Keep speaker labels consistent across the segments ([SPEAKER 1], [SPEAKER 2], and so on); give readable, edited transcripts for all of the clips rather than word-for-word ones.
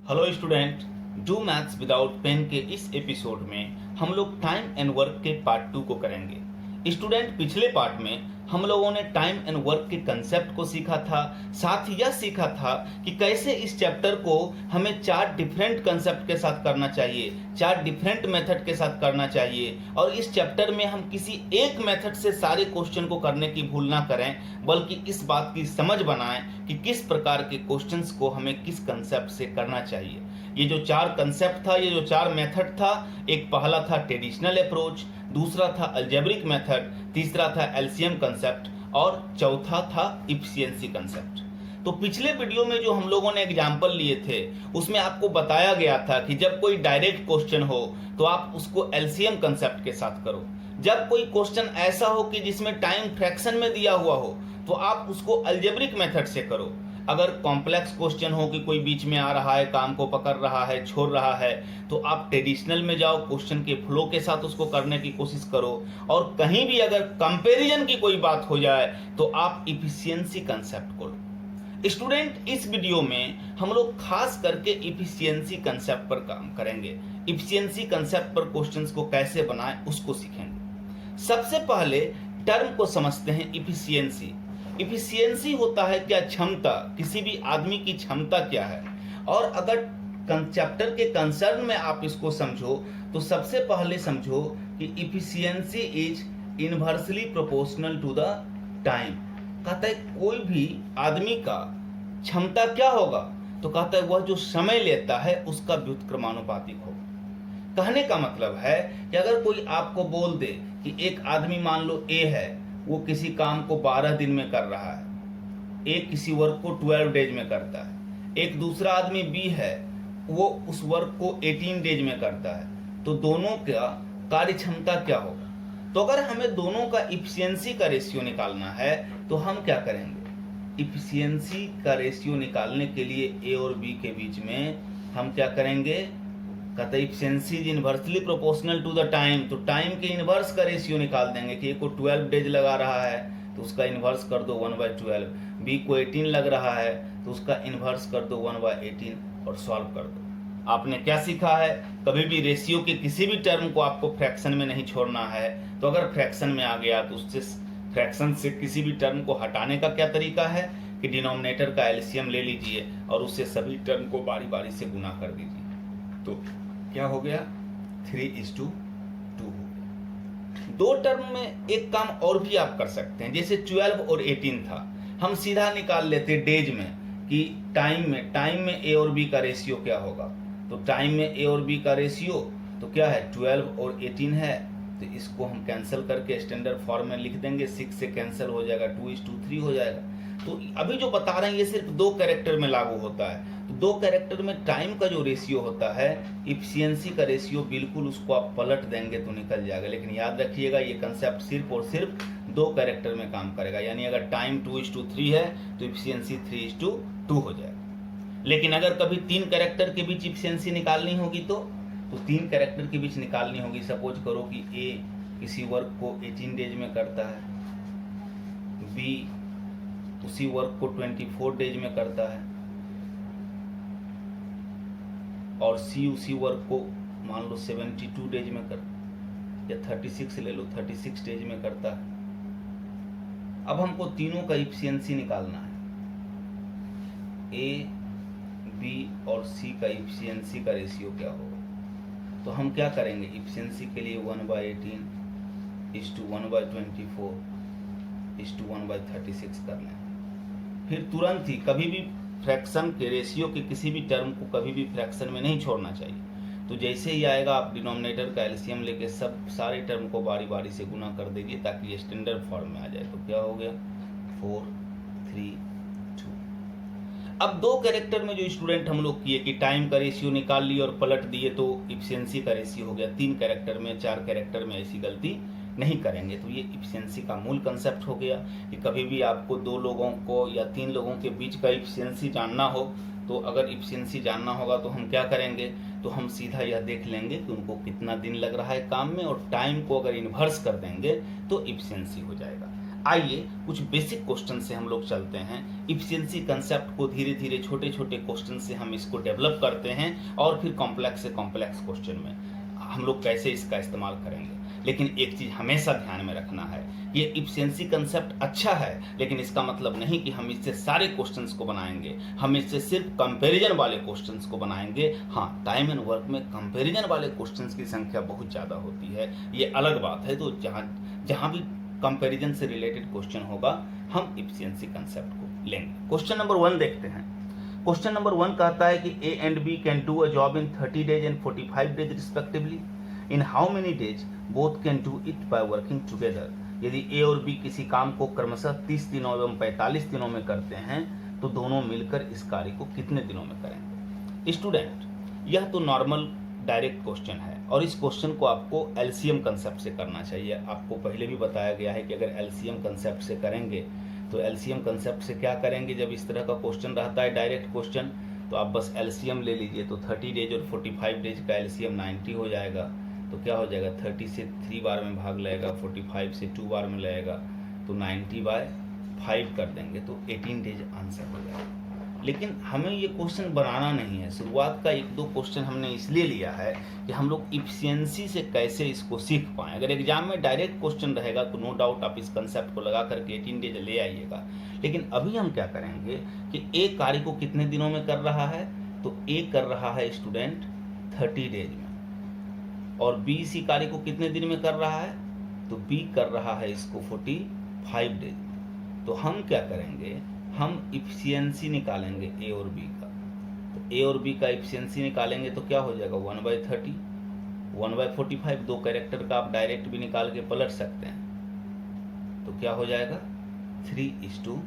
[SPEAKER 1] Hello student, do maths without pen के इस episode में हम लोग टाइम एंड वर्क के पार्ट 2 को करेंगे। स्टूडेंट, पिछले पार्ट में हम लोगों ने टाइम एंड वर्क के कंसेप्ट को सीखा था। साथ ही यह सीखा था कि कैसे इस चैप्टर को हमें 4 डिफरेंट कंसेप्ट के साथ करना चाहिए, 4 डिफरेंट मेथड के साथ करना चाहिए। और इस चैप्टर में हम किसी एक मेथड से सारे क्वेश्चन को करने की भूल ना करें, बल्कि इस बात की समझ बनाएं कि किस प्रकार के क्वेश्चंस को हमें किस कंसेप्ट से करना चाहिए। ये जो 4 कंसेप्ट था, ये जो 4 मेथड था, एक पहला था ट्रेडिशनल अप्रोच, दूसरा था अलजेब्रिक मेथड, तीसरा था एलसीएम कंसेप्ट और चौथा था इफिशिएंसी कंसेप्ट। तो पिछले वीडियो में जो हम लोगों ने एग्जाम्पल लिए थे उसमें आपको बताया गया था कि जब कोई डायरेक्ट क्वेश्चन हो तो आप उसको एलसीएम कंसेप्ट के साथ करो। जब कोई क्वेश्चन ऐसा हो कि जिसमें टाइम फ्रैक्शन में दिया हुआ हो तो आप उसको अलजेब्रिक मेथड से करो। अगर कॉम्प्लेक्स क्वेश्चन हो कि कोई बीच में आ रहा है, काम को पकड़ रहा है, छोड़ रहा है, तो आप ट्रेडिशनल में जाओ, क्वेश्चन के फ्लो के साथ उसको करने की कोशिश करो। और कहीं भी अगर कंपैरिजन की कोई बात हो जाए तो आप इफिशिएंसी कंसेप्ट को लो। स्टूडेंट, इस वीडियो में हम लोग खास करके इफिशिएंसी कंसेप्ट पर काम करेंगे। इफिशिएंसी कंसेप्ट पर क्वेश्चंस को कैसे बनाएं उसको सीखेंगे। सबसे पहले टर्म को समझते हैं इफिशिएंसी। इफिशिएंसी होता है क्या? क्षमता, किसी भी आदमी की क्षमता क्या है। और अगर चैप्टर के कंसर्न में आप इसको समझो तो सबसे पहले समझो कि efficiency is inversely proportional to the time. कहता है कोई भी आदमी का क्षमता क्या होगा, तो कहता है वह जो समय लेता है उसका व्युत्क्रमानुपातिक होगा। कहने का मतलब है कि अगर कोई आपको बोल दे कि एक आदमी, मान लो ए है, वो किसी काम को 12 दिन में कर रहा है, एक किसी वर्क को 12 डेज में करता है, एक दूसरा आदमी बी है, वो उस वर्क को 18 डेज में करता है, तो दोनों का कार्य क्षमता क्या होगा। तो अगर हमें दोनों का इफिशिएंसी का रेशियो निकालना है तो हम क्या करेंगे? इफिशिएंसी का रेशियो निकालने के लिए ए और बी के बीच में हम क्या करेंगे? कहते efficiency is inversely proportional to the time, तो टाइम के इनवर्स का रेशियो निकाल देंगे कि ए को 12 डेज लगा रहा है तो उसका इनवर्स कर दो 1/12, बी को 18 लग रहा है तो उसका इनवर्स कर दो 1/18 और सॉल्व कर दो। आपने क्या सीखा है? कभी भी रेशियो के किसी भी टर्म को आपको फ्रैक्शन में नहीं छोड़ना है। तो अगर फ्रैक्शन में आ गया तो उससे फ्रैक्शन से किसी भी टर्म को हटाने का क्या तरीका है कि डिनोमिनेटर का एलसीएम ले लीजिए और उससे सभी टर्म को बारी बारी से गुना कर दीजिए। तो क्या हो गया? 3:2 हो गया। 2 टर्म में एक काम और भी आप कर सकते हैं, जैसे 12 और 18 था, हम सीधा निकाल लेते डेज में कि टाइम में ए और बी का रेशियो क्या होगा। तो टाइम में ए और बी का रेशियो तो क्या है? 12 और 18 है, तो इसको हम कैंसिल करके स्टैंडर्ड फॉर्म में लिख देंगे, 6 से कैंसिल हो जाएगा, 2:3 हो जाएगा। तो अभी जो बता रहे हैं ये सिर्फ 2 कैरेक्टर में लागू होता है। तो 2 कैरेक्टर में टाइम का जो रेशियो होता है, इफिशिएंसी का रेशियो, बिल्कुल उसको आप पलट देंगे तो निकल जाएगा। लेकिन याद रखिएगा ये कंसेप्ट सिर्फ और सिर्फ 2 कैरेक्टर में काम करेगा। यानी अगर टाइम 2:3 है तो इफिशिएंसी 3:2 हो जाएगा। लेकिन अगर कभी 3 कैरेक्टर के बीच इफिशिएंसी निकालनी होगी तो 3 कैरेक्टर के बीच निकालनी होगी। सपोज करो कि ए किसी वर्क को 18 डेज में करता है, बी उसी वर्क को 24 डेज में करता है और सी उसी वर्क को मान लो 72 डेज में करता, या 36 ले लो, 36 डेज में करता है। अब हमको तीनों का इफिशिएंसी निकालना है। ए, बी और सी का इफिशिएंसी का रेशियो क्या होगा। तो हम क्या करेंगे? इफिशिएंसी के लिए 1/18:1/24:1/36 कर लें। फिर तुरंत ही कभी भी फ्रैक्शन के रेशियो के किसी भी टर्म को कभी भी फ्रैक्शन में नहीं छोड़ना चाहिए। तो जैसे ही आएगा आप डिनोमिनेटर का एलसीएम लेके सारे टर्म को बारी बारी से गुना कर दीजिए ताकि ये स्टैंडर्ड फॉर्म में आ जाए। तो क्या हो गया? 4, 3, 2। अब 2 कैरेक्टर में जो स्टूडेंट हम लोग किए कि टाइम का रेशियो निकाल लिए और पलट दिए तो इफिशिएंसी का रेशियो हो गया। 3 कैरेक्टर में, 4 कैरेक्टर में ऐसी गलती नहीं करेंगे। तो ये इफिशिएंसी का मूल कंसेप्ट हो गया कि कभी भी आपको 2 लोगों को या 3 लोगों के बीच का इफिशिएंसी जानना हो, तो अगर इफिशिएंसी जानना होगा तो हम क्या करेंगे? तो हम सीधा यह देख लेंगे कि उनको कितना दिन लग रहा है काम में, और टाइम को अगर इन्वर्स कर देंगे तो इफिशिएंसी हो जाएगा। आइए कुछ बेसिक क्वेश्चन से हम लोग चलते हैं। इफिशिएंसी कंसेप्ट को धीरे धीरे छोटे छोटे क्वेश्चन से हम इसको डेवलप करते हैं और फिर कॉम्प्लेक्स से कॉम्प्लेक्स क्वेश्चन में हम लोग कैसे इसका इस्तेमाल करेंगे। लेकिन एक चीज़ हमेशा ध्यान में रखना है, ये इफिशिएंसी कंसेप्ट अच्छा है, लेकिन इसका मतलब नहीं कि हम इससे सारे क्वेश्चंस को बनाएंगे, हम इससे सिर्फ कंपैरिजन वाले क्वेश्चंस को बनाएंगे। हाँ, टाइम एंड वर्क में कंपैरिजन वाले क्वेश्चंस की संख्या बहुत ज़्यादा होती है, ये अलग बात है। तो जहाँ भी कंपैरिजन से रिलेटेड क्वेश्चन होगा हम इफिशिएंसी कंसेप्ट को लेंगे। क्वेश्चन नंबर 1 देखते हैं। क्वेश्चन नंबर 1 कहता है कि A and B can do a job in 30 days and 45 days respectively. In how many days both can do it by working together. यदि ए और बी किसी काम को क्रमशः 30 दिनों एवं 45 दिनों में करते हैं तो दोनों मिलकर इस कार्य को कितने दिनों में करेंगे। स्टूडेंट, यह तो नॉर्मल डायरेक्ट क्वेश्चन है और इस क्वेश्चन को आपको एलसीएम कंसेप्ट से करना चाहिए। आपको पहले भी बताया गया है कि अगर एलसीएम कंसेप्ट से करेंगे तो एलसीएम कंसेप्ट से क्या करेंगे, जब इस तरह का क्वेश्चन रहता है डायरेक्ट क्वेश्चन, तो आप बस एलसीएम ले लीजिए। तो 30 डेज और 45 डेज का एलसीएम 90 हो जाएगा। तो क्या हो जाएगा, 30 से 3 बार में भाग लगेगा, 45 से 2 बार में लगेगा, तो 90/5 कर देंगे तो 18 डेज आंसर हो जाएगा। लेकिन हमें ये क्वेश्चन बनाना नहीं है। शुरुआत का 1-2 क्वेश्चन हमने इसलिए लिया है कि हम लोग इफिशिएंसी से कैसे इसको सीख पाएँ। अगर एग्जाम में डायरेक्ट क्वेश्चन रहेगा तो नो डाउट आप इस कंसेप्ट को लगा करके 18 डेज ले आइएगा। लेकिन अभी हम क्या करेंगे कि ए कार्य को कितने दिनों में कर रहा है, तो ए कर रहा है स्टूडेंट 30 डेज में, और बी इसी कार्य को कितने दिन में कर रहा है, तो बी कर रहा है इसको 45 डेज में। तो हम क्या करेंगे, हम इफिशिएंसी निकालेंगे ए और बी का। तो ए और बी का इफिशिएंसी निकालेंगे तो क्या हो जाएगा, 1/30, 1/45। 2 कैरेक्टर का आप डायरेक्ट भी निकाल के पलट सकते हैं। तो क्या हो जाएगा, 3:2।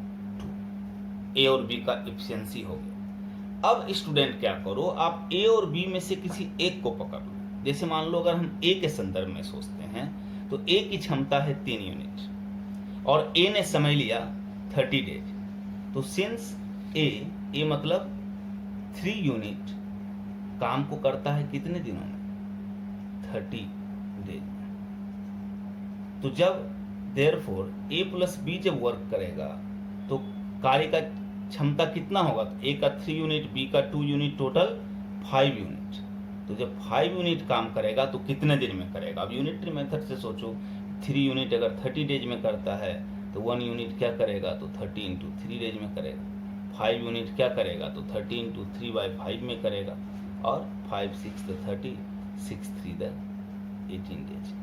[SPEAKER 1] ए और बी का इफिशिएंसी हो गया। अब स्टूडेंट क्या करो, आप ए और बी में से किसी एक को पकड़ लो। जैसे मान लो अगर हम ए के संदर्भ में सोचते हैं तो ए की क्षमता है 3 यूनिट और ए ने समय लिया 30 डेज। तो सिंस ए मतलब 3 यूनिट काम को करता है कितने दिनों में, 30 डेज में। तो जब देयरफॉर ए प्लस बी जब वर्क करेगा तो कार्य का क्षमता कितना होगा, तो ए का 3 यूनिट, बी का 2 यूनिट, टोटल 5 यूनिट। तो जब 5 यूनिट काम करेगा तो कितने दिन में करेगा। अब यूनिटरी मेथड से सोचो, 3 यूनिट अगर 30 डेज में करता है तो 1 यूनिट क्या करेगा, तो 30 × 3 डेज में करेगा। 5 यूनिट क्या करेगा, तो 30 × 3/5 में करेगा। और 5 6 × 30, 6 3 × 18 days,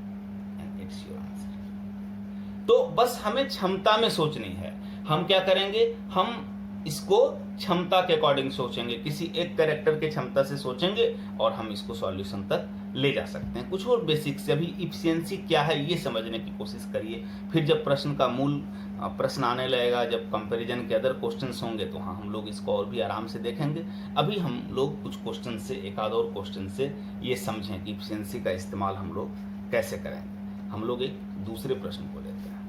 [SPEAKER 1] and it's your answer. तो बस हमें क्षमता में सोचनी है। हम क्या करेंगे, हम इसको क्षमता के अकॉर्डिंग सोचेंगे, किसी एक कैरेक्टर के क्षमता से सोचेंगे और हम इसको सॉल्यूशन तक ले जा सकते हैं। कुछ और बेसिक से अभी इफिशिएंसी क्या है ये समझने की कोशिश करिए। फिर जब प्रश्न का मूल प्रश्न आने लगेगा, जब कंपैरिजन के अदर क्वेश्चंस होंगे तो हाँ हम लोग इसको और भी आराम से देखेंगे। अभी हम लोग कुछ क्वेश्चन से, एक आध और क्वेश्चन से ये समझें कि इफिशिएंसी का इस्तेमाल हम लोग कैसे करेंगे। हम लोग एक दूसरे प्रश्न को लेते हैं।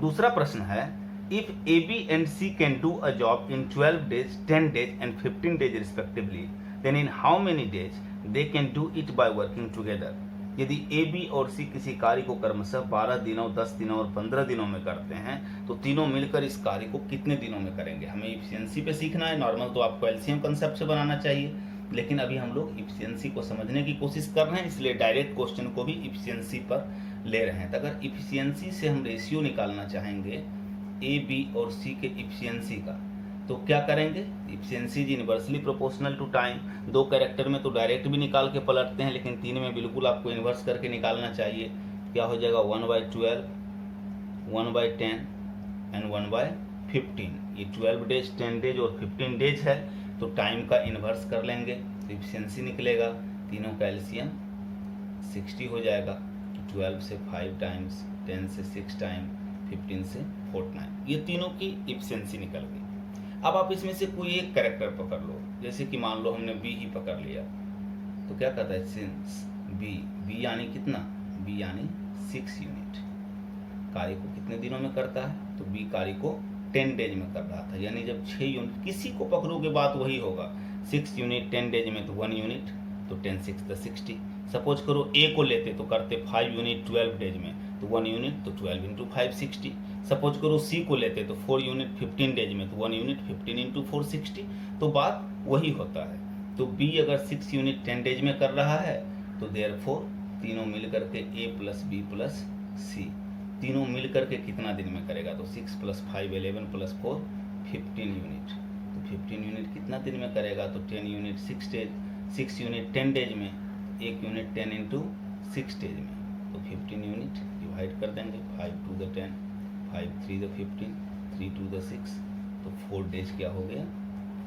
[SPEAKER 1] दूसरा प्रश्न है, if AB and C can do a job in 12 days, 10 days and 15 days respectively, then in how many days they can do it by working together। यदि A, B और C किसी कार्य को क्रमशः 12 दिनों, 10 दिनों और 15 दिनों में करते हैं तो तीनों मिलकर इस कार्य को कितने दिनों में करेंगे। हमें इफिशिएंसी पे सीखना है। नॉर्मल तो आपको एलसीएम कंसेप्ट से बनाना चाहिए, लेकिन अभी हम लोग इफिशिएंसी को समझने की कोशिश कर रहे हैं, इसलिए डायरेक्ट क्वेश्चन को भी इफिशिएंसी पर ले रहे हैं। तो अगर इफिशिएंसी से हम रेशियो निकालना चाहेंगे ए, बी और सी के इफिशिएंसी का, तो क्या करेंगे, efficiency is inversely proportional to time. 2 character में तो डायरेक्ट भी निकाल के पलटते हैं, लेकिन 3 में बिल्कुल आपको इन्वर्स करके निकालना चाहिए। क्या हो जाएगा, 1/12, 1/10 एंड 1/15। ये 12 डेज, 10 डेज और 15 डेज है, तो टाइम का इन्वर्स कर लेंगे तो इफिशिएंसी निकलेगा। तीनों का एलसीएम 60 हो जाएगा। 12 से 5 टाइम्स, 10 से 6 टाइम, 15 से 49, ये तीनों की इफिशिएंसी निकल गई। अब आप इसमें से कोई एक कैरेक्टर पकड़ लो, जैसे कि मान लो हमने बी ही पकड़ लिया, तो क्या कहता है, सिंस बी यानी कितना, बी यानी 6 यूनिट कार्य को कितने दिनों में करता है, तो बी कार्य को 10 डेज में कर रहा था। यानी जब 6 यूनिट किसी को पकड़ोगे बात वही होगा। 6 यूनिट 10 डेज में तो 1 यूनिट, तो 10 6 × 60। सपोज करो ए को लेते तो करते 5 यूनिट 12 डेज में, तो 1 यूनिट तो 12 इंटू 560। सपोज करो सी को लेते तो 4 यूनिट 15 डेज में, तो 1 यूनिट 15 इंटू 460। तो बात वही होता है। तो बी अगर 6 यूनिट 10 डेज में कर रहा है तो देयरफॉर तीनों मिल करके ए प्लस बी प्लस सी, तीनों मिल करके कितना दिन में करेगा, तो 6 + 5 11 + 4 15 यूनिट। तो 15 यूनिट कितना दिन में करेगा, तो 10 यूनिट 6 डेज, 6 यूनिट 10 डेज में, 1 यूनिट 10 इंटू 6 डेज में, तो 15 यूनिट डिवाइड कर देंगे, 5 2 द 10, 5 3 द 15, 3 2 द 6, तो 4 डेज क्या हो गया,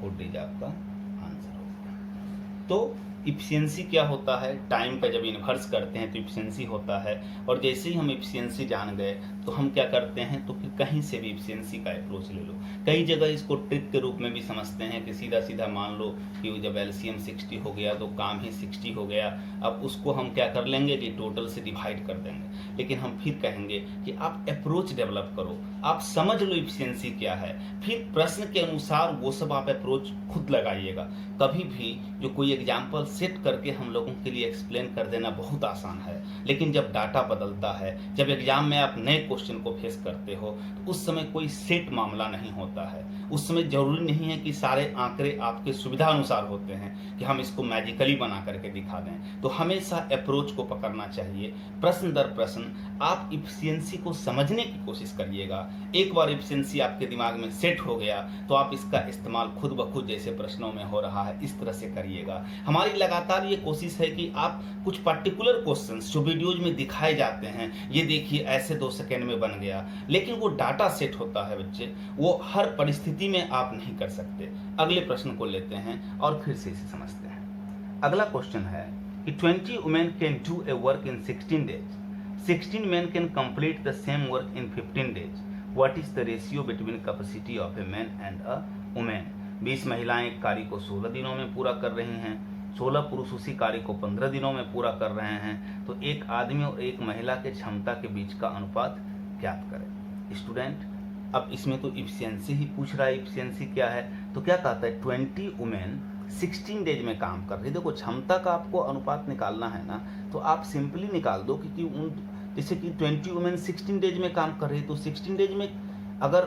[SPEAKER 1] 4 डेज आपका आंसर हो गया। तो इफिशियंसी क्या होता है, टाइम का जब इन्वर्स करते हैं तो इफिशियंसी होता है। और जैसे ही हम इफिशियंसी जान गए तो हम क्या करते हैं, तो फिर कहीं से भी इफिशियंसी का अप्रोच ले लो। कई जगह इसको ट्रिक के रूप में भी समझते हैं कि सीधा सीधा मान लो कि जब एलसीएम 60 हो गया तो काम ही 60 हो गया, अब उसको हम क्या कर लेंगे कि टोटल से डिवाइड कर देंगे। लेकिन हम फिर कहेंगे कि आप अप्रोच डेवलप करो, आप समझ लो इफिशियंसी क्या है, फिर प्रश्न के अनुसार वो सब आप अप्रोच खुद लगाइएगा। कभी भी जो कोई एग्जाम्पल सेट करके हम लोगों के लिए एक्सप्लेन कर देना बहुत आसान है, लेकिन जब डाटा बदलता है, जब एग्जाम में आप नए क्वेश्चन को फेस करते हो, तो उस समय कोई सेट मामला नहीं होता है। उस समय जरूरी नहीं है कि सारे आंकड़े आपके सुविधा अनुसार होते हैं कि हम इसको मैजिकली बना करके दिखा दें। तो हमेशा अप्रोच को पकड़ना चाहिए, प्रश्न दर प्रश्न आप इफिशियंसी को समझने की कोशिश करिएगा। एक बार इफिशियंसी आपके दिमाग में सेट हो गया तो आप इसका इस्तेमाल खुद ब खुद जैसे प्रश्नों में हो रहा है इस तरह से करिएगा। हमारी लगातार ये कोशिश है कि आप कुछ पर्टिकुलर क्वेश्चंस जो वीडियोज में दिखाए जाते हैं, ये देखिए ऐसे 2 सेकेंड में बन गया, लेकिन वो डाटा सेट होता है बच्चे, वो हर परिस्थिति में आप नहीं कर सकते। अगले प्रश्न को लेते हैं और फिर से इसे समझते हैं। अगला क्वेश्चन है कि 20 women can do a work in 16 days, 16 men can complete the same work in 15 days. What is the ratio between capacity of a man and a woman? 20 महिलाएं एक कार्य को 16 दिनों में पूरा कर रही हैं, 16 पुरुष उसी कार्य को 15 दिनों में पूरा कर रहे हैं, तो एक आदमी और एक महिला के क्षमता के बीच का अनुपात ज्ञात करें। स्टूडेंट, अब इसमें तो इफिशियंसी ही पूछ रहा है, इफिशियंसी क्या है, तो क्या कहता है 20 वुमेन 16 डेज में काम कर रही है। देखो क्षमता का आपको अनुपात निकालना है ना, तो आप सिंपली निकाल दो, क्योंकि उन जैसे कि 20 वुमेन 16 डेज में काम कर रही है, तो 16 डेज में अगर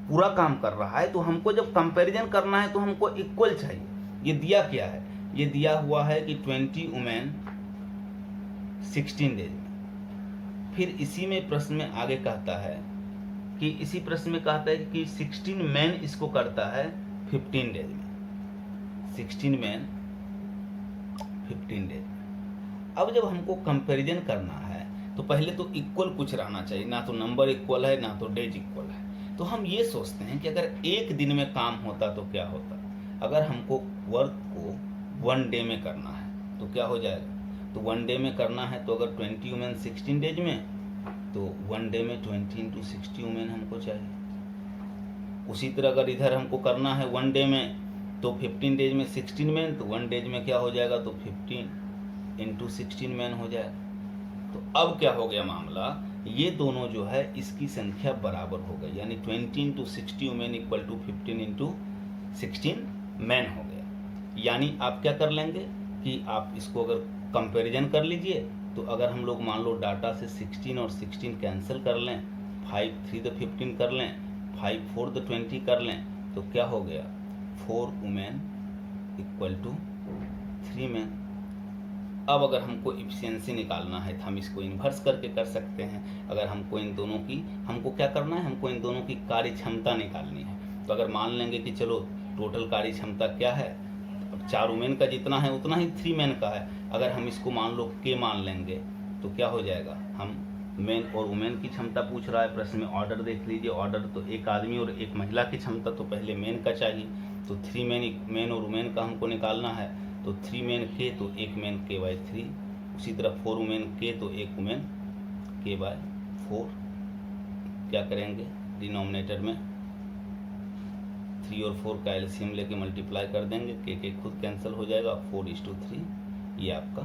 [SPEAKER 1] पूरा काम कर रहा है तो हमको जब कंपैरिजन करना है तो हमको इक्वल चाहिए। ये दिया क्या है, ये दिया हुआ है कि 20 वुमेन 16 डेज में। फिर इसी में प्रश्न में आगे कहता है कि इसी प्रश्न में कहता है कि 16 मैन इसको करता है 15 डेज में, 16 मैन 15 डेज में। अब जब हमको कंपैरिजन करना है तो पहले तो इक्वल कुछ रहना चाहिए, ना तो नंबर इक्वल है ना तो डेज इक्वल है। तो हम ये सोचते हैं कि अगर एक दिन में काम होता तो क्या होता। अगर हमको वर्क को 1 डे में करना है तो क्या हो जाएगा, तो 1 डे में करना है तो अगर 20 वुमेन 16 डेज में, तो 1 डे में 20 इंटू 60 वुमेन हमको चाहिए। उसी तरह अगर इधर हमको करना है 1 डे में तो 15 डेज में 16 मैन, तो 1 डेज में क्या हो जाएगा, तो 15 इंटू 16 मैन हो जाएगा। तो अब क्या हो गया मामला, ये दोनों जो है इसकी संख्या बराबर हो गई, यानी 20 into 60 women equal to 15 into 16 man हो गया। यानी आप क्या कर लेंगे कि आप इसको अगर कंपैरिजन कर लीजिए, तो अगर हम लोग मान लो डाटा से 16 और 16 कैंसिल कर लें, 5 3 द 15 कर लें, 5 4 द 20 कर लें, तो क्या हो गया, 4 वुमेन इक्वल टू 3 मैन। अब अगर हमको इफिशियंसी निकालना है तो हम इसको इन्वर्स करके कर सकते हैं। अगर हमको इन दोनों की, हमको क्या करना है, हमको इन दोनों की कार्य क्षमता निकालनी है। तो अगर मान लेंगे कि चलो टोटल कार्य क्षमता क्या है, अब 4 वुमेन का जितना है उतना ही 3 मैन का है। अगर हम इसको मान लो के मान लेंगे तो क्या हो जाएगा, हम मेन और वुमेन की क्षमता पूछ रहा है प्रश्न में, ऑर्डर देख लीजिए, ऑर्डर तो एक आदमी और एक महिला की क्षमता, तो पहले मेन का चाहिए, तो 3 मेन और वुमेन का हमको निकालना है, तो 3 मेन के तो 1 मेन के बाय 3, उसी तरह 4 वुमेन के तो 1 वुमेन के बाय 4। क्या करेंगे, डिनोमिनेटर में 3 और 4 का एलसीएम लेके मल्टीप्लाई कर देंगे, के खुद कैंसिल हो जाएगा, 4:3, ये आपका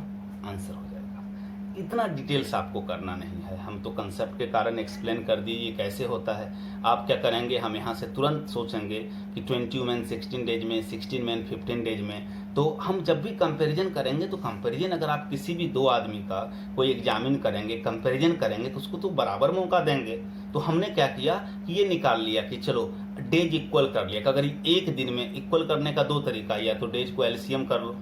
[SPEAKER 1] आंसर हो जाएगा। इतना डिटेल्स आपको करना नहीं है, हम तो कंसेप्ट के कारण एक्सप्लेन कर दिए ये कैसे होता है। आप क्या करेंगे, हम यहाँ से तुरंत सोचेंगे कि 20 वुमेन 16 डेज में, 16 मैन 15 डेज में। तो हम जब भी कंपैरिजन करेंगे तो कंपैरिजन अगर आप किसी भी दो आदमी का कोई एग्जामिन करेंगे, कंपैरिजन करेंगे तो उसको तो बराबर मौका देंगे। तो हमने क्या किया कि ये निकाल लिया कि चलो डेज इक्वल कर लिया, कि अगर एक दिन में इक्वल करने का दो तरीका, या तो डेज को एलसीएम कर लो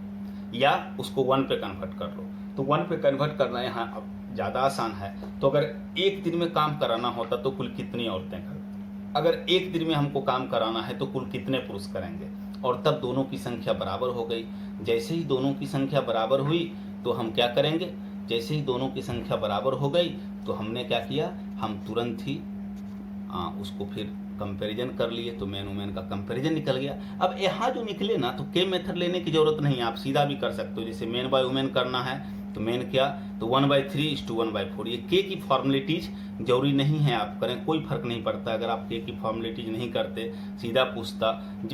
[SPEAKER 1] या उसको 1 पे कन्वर्ट कर लो। तो 1 पे कन्वर्ट करना यहाँ अब ज़्यादा आसान है। तो अगर एक दिन में काम कराना होता तो कुल कितनी औरतें करती, अगर एक दिन में हमको काम कराना है तो कुल कितने पुरुष करेंगे, और तब दोनों की संख्या बराबर हो गई। जैसे ही दोनों की संख्या बराबर हुई तो हम क्या करेंगे, जैसे ही दोनों की संख्या बराबर हो गई तो हमने क्या किया, हम तुरंत ही उसको फिर कंपैरिजन कर लिए, तो मैन वुमेन का कंपैरिजन निकल गया। अब यहाँ जो निकले ना, तो के मेथड लेने की जरूरत नहीं है, आप सीधा भी कर सकते हो। जैसे मैन बाय वुमेन करना है तो मैन क्या, तो 1/3:1/4। ये के की फॉर्मेलिटीज जरूरी नहीं है आप करें, कोई फर्क नहीं पड़ता अगर आप के की फॉर्मेलिटीज नहीं करते, सीधा पूछता।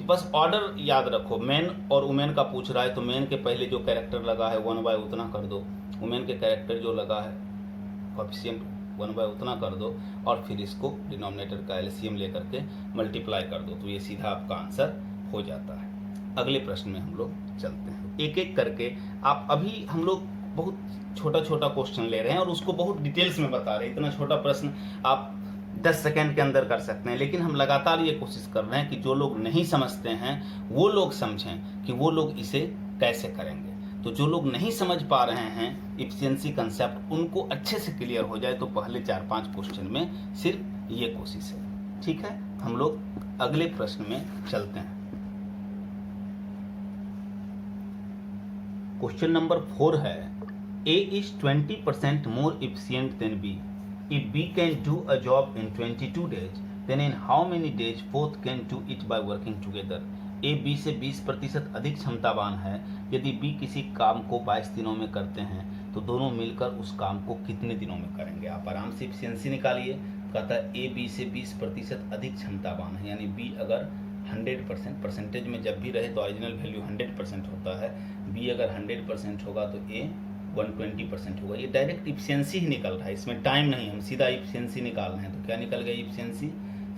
[SPEAKER 1] बस ऑर्डर याद रखो, मैन और वुमेन का पूछ रहा है तो मैन के पहले जो कैरेक्टर लगा है 1/, उतना कर दो। वुमेन के कैरेक्टर जो लगा है कोएफिशिएंट 1/, उतना कर दो, और फिर इसको डिनोमिनेटर का एलसीएम लेकर के मल्टीप्लाई कर दो, तो ये सीधा आपका आंसर हो जाता है। अगले प्रश्न में हम लोग चलते हैं, एक एक करके। आप अभी हम लोग बहुत छोटा छोटा क्वेश्चन ले रहे हैं और उसको बहुत डिटेल्स में बता रहे हैं। इतना छोटा प्रश्न आप 10 सेकेंड के अंदर कर सकते हैं, लेकिन हम लगातार ये कोशिश कर रहे हैं कि जो लोग नहीं समझते हैं वो लोग समझें कि वो लोग इसे कैसे करेंगे। तो जो लोग नहीं समझ पा रहे हैं इफिशिएंसी कंसेप्ट, उनको अच्छे से क्लियर हो जाए, तो पहले 4-5 क्वेश्चन में सिर्फ ये कोशिश है। ठीक है, हम लोग अगले प्रश्न में चलते हैं। क्वेश्चन नंबर 4 है, A is 20% more efficient than B. If B can do a job in 22 days, then in how many days both can do it by working together? A B से 20% अधिक क्षमतावान है। यदि B किसी काम को 22 दिनों में करते हैं तो दोनों मिलकर उस काम को कितने दिनों में करेंगे। आप आराम से एफिशिएंसी निकालिए। कहता है A B से 20% अधिक क्षमतावान है, यानी B अगर 100%, परसेंटेज में जब भी रहे तो ओरिजिनल वैल्यू 100% होता है। B अगर 100% होगा तो A 120% होगा। ये डायरेक्ट इफिशिएंसी ही निकल रहा है, इसमें टाइम नहीं, हम सीधा इफिशिएंसी निकाल रहे हैं। तो क्या निकल गया इफिशिएंसी,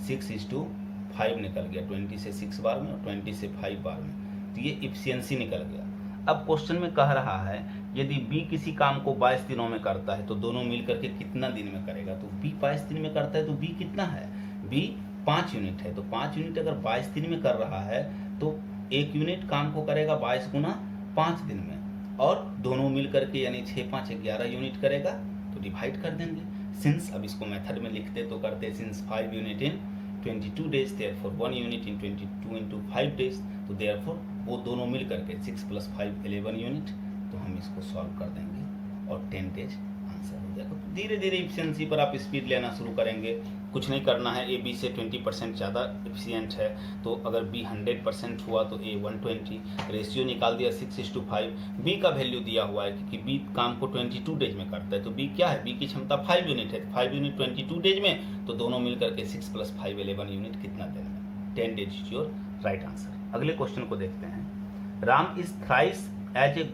[SPEAKER 1] 6:5 निकल गया, 20 से 6 बार में और 20 से 5 बार में, तो ये इफिशिएंसी निकल गया। अब क्वेश्चन में कह रहा है यदि बी किसी काम को 22 दिनों में करता है तो दोनों मिलकर के कितना दिन में करेगा। तो बी 22 दिन में करता है तो बी कितना है, बी 5 यूनिट है। तो 5 यूनिट अगर 22 दिन में कर रहा है तो 1 यूनिट काम को करेगा 22 गुना 5 दिन में, और दोनों मिल करके यानी 6×5 11 यूनिट करेगा। तो डिवाइड कर देंगे। सिंस, अब इसको मेथड में लिखते तो करते, since 5 unit in 22 days therefore 1 unit in 22 into 5 days, तो देयरफॉर वो दोनों मिल करके 6 + 5 11 यूनिट। तो हम इसको सॉल्व कर देंगे और 10 डेज आंसर हो जाएगा। तो धीरे धीरे इफिशिएंसी पर आप स्पीड लेना शुरू करेंगे, कुछ नहीं करना है। ए बी से 20% ज़्यादा एफिशिएंट है, तो अगर बी 100% हुआ तो ए 120। रेशियो निकाल दिया 6:5। बी का वैल्यू दिया हुआ है क्योंकि बी काम को 22 डेज में करता है, तो बी क्या है, बी की क्षमता 5 यूनिट है। 5 यूनिट 22 डेज में, तो दोनों मिलकर के 6 + 5 11 यूनिट कितना दिन में, 10 days is your right answer. अगले क्वेश्चन को देखते हैं। Ram is thrice as a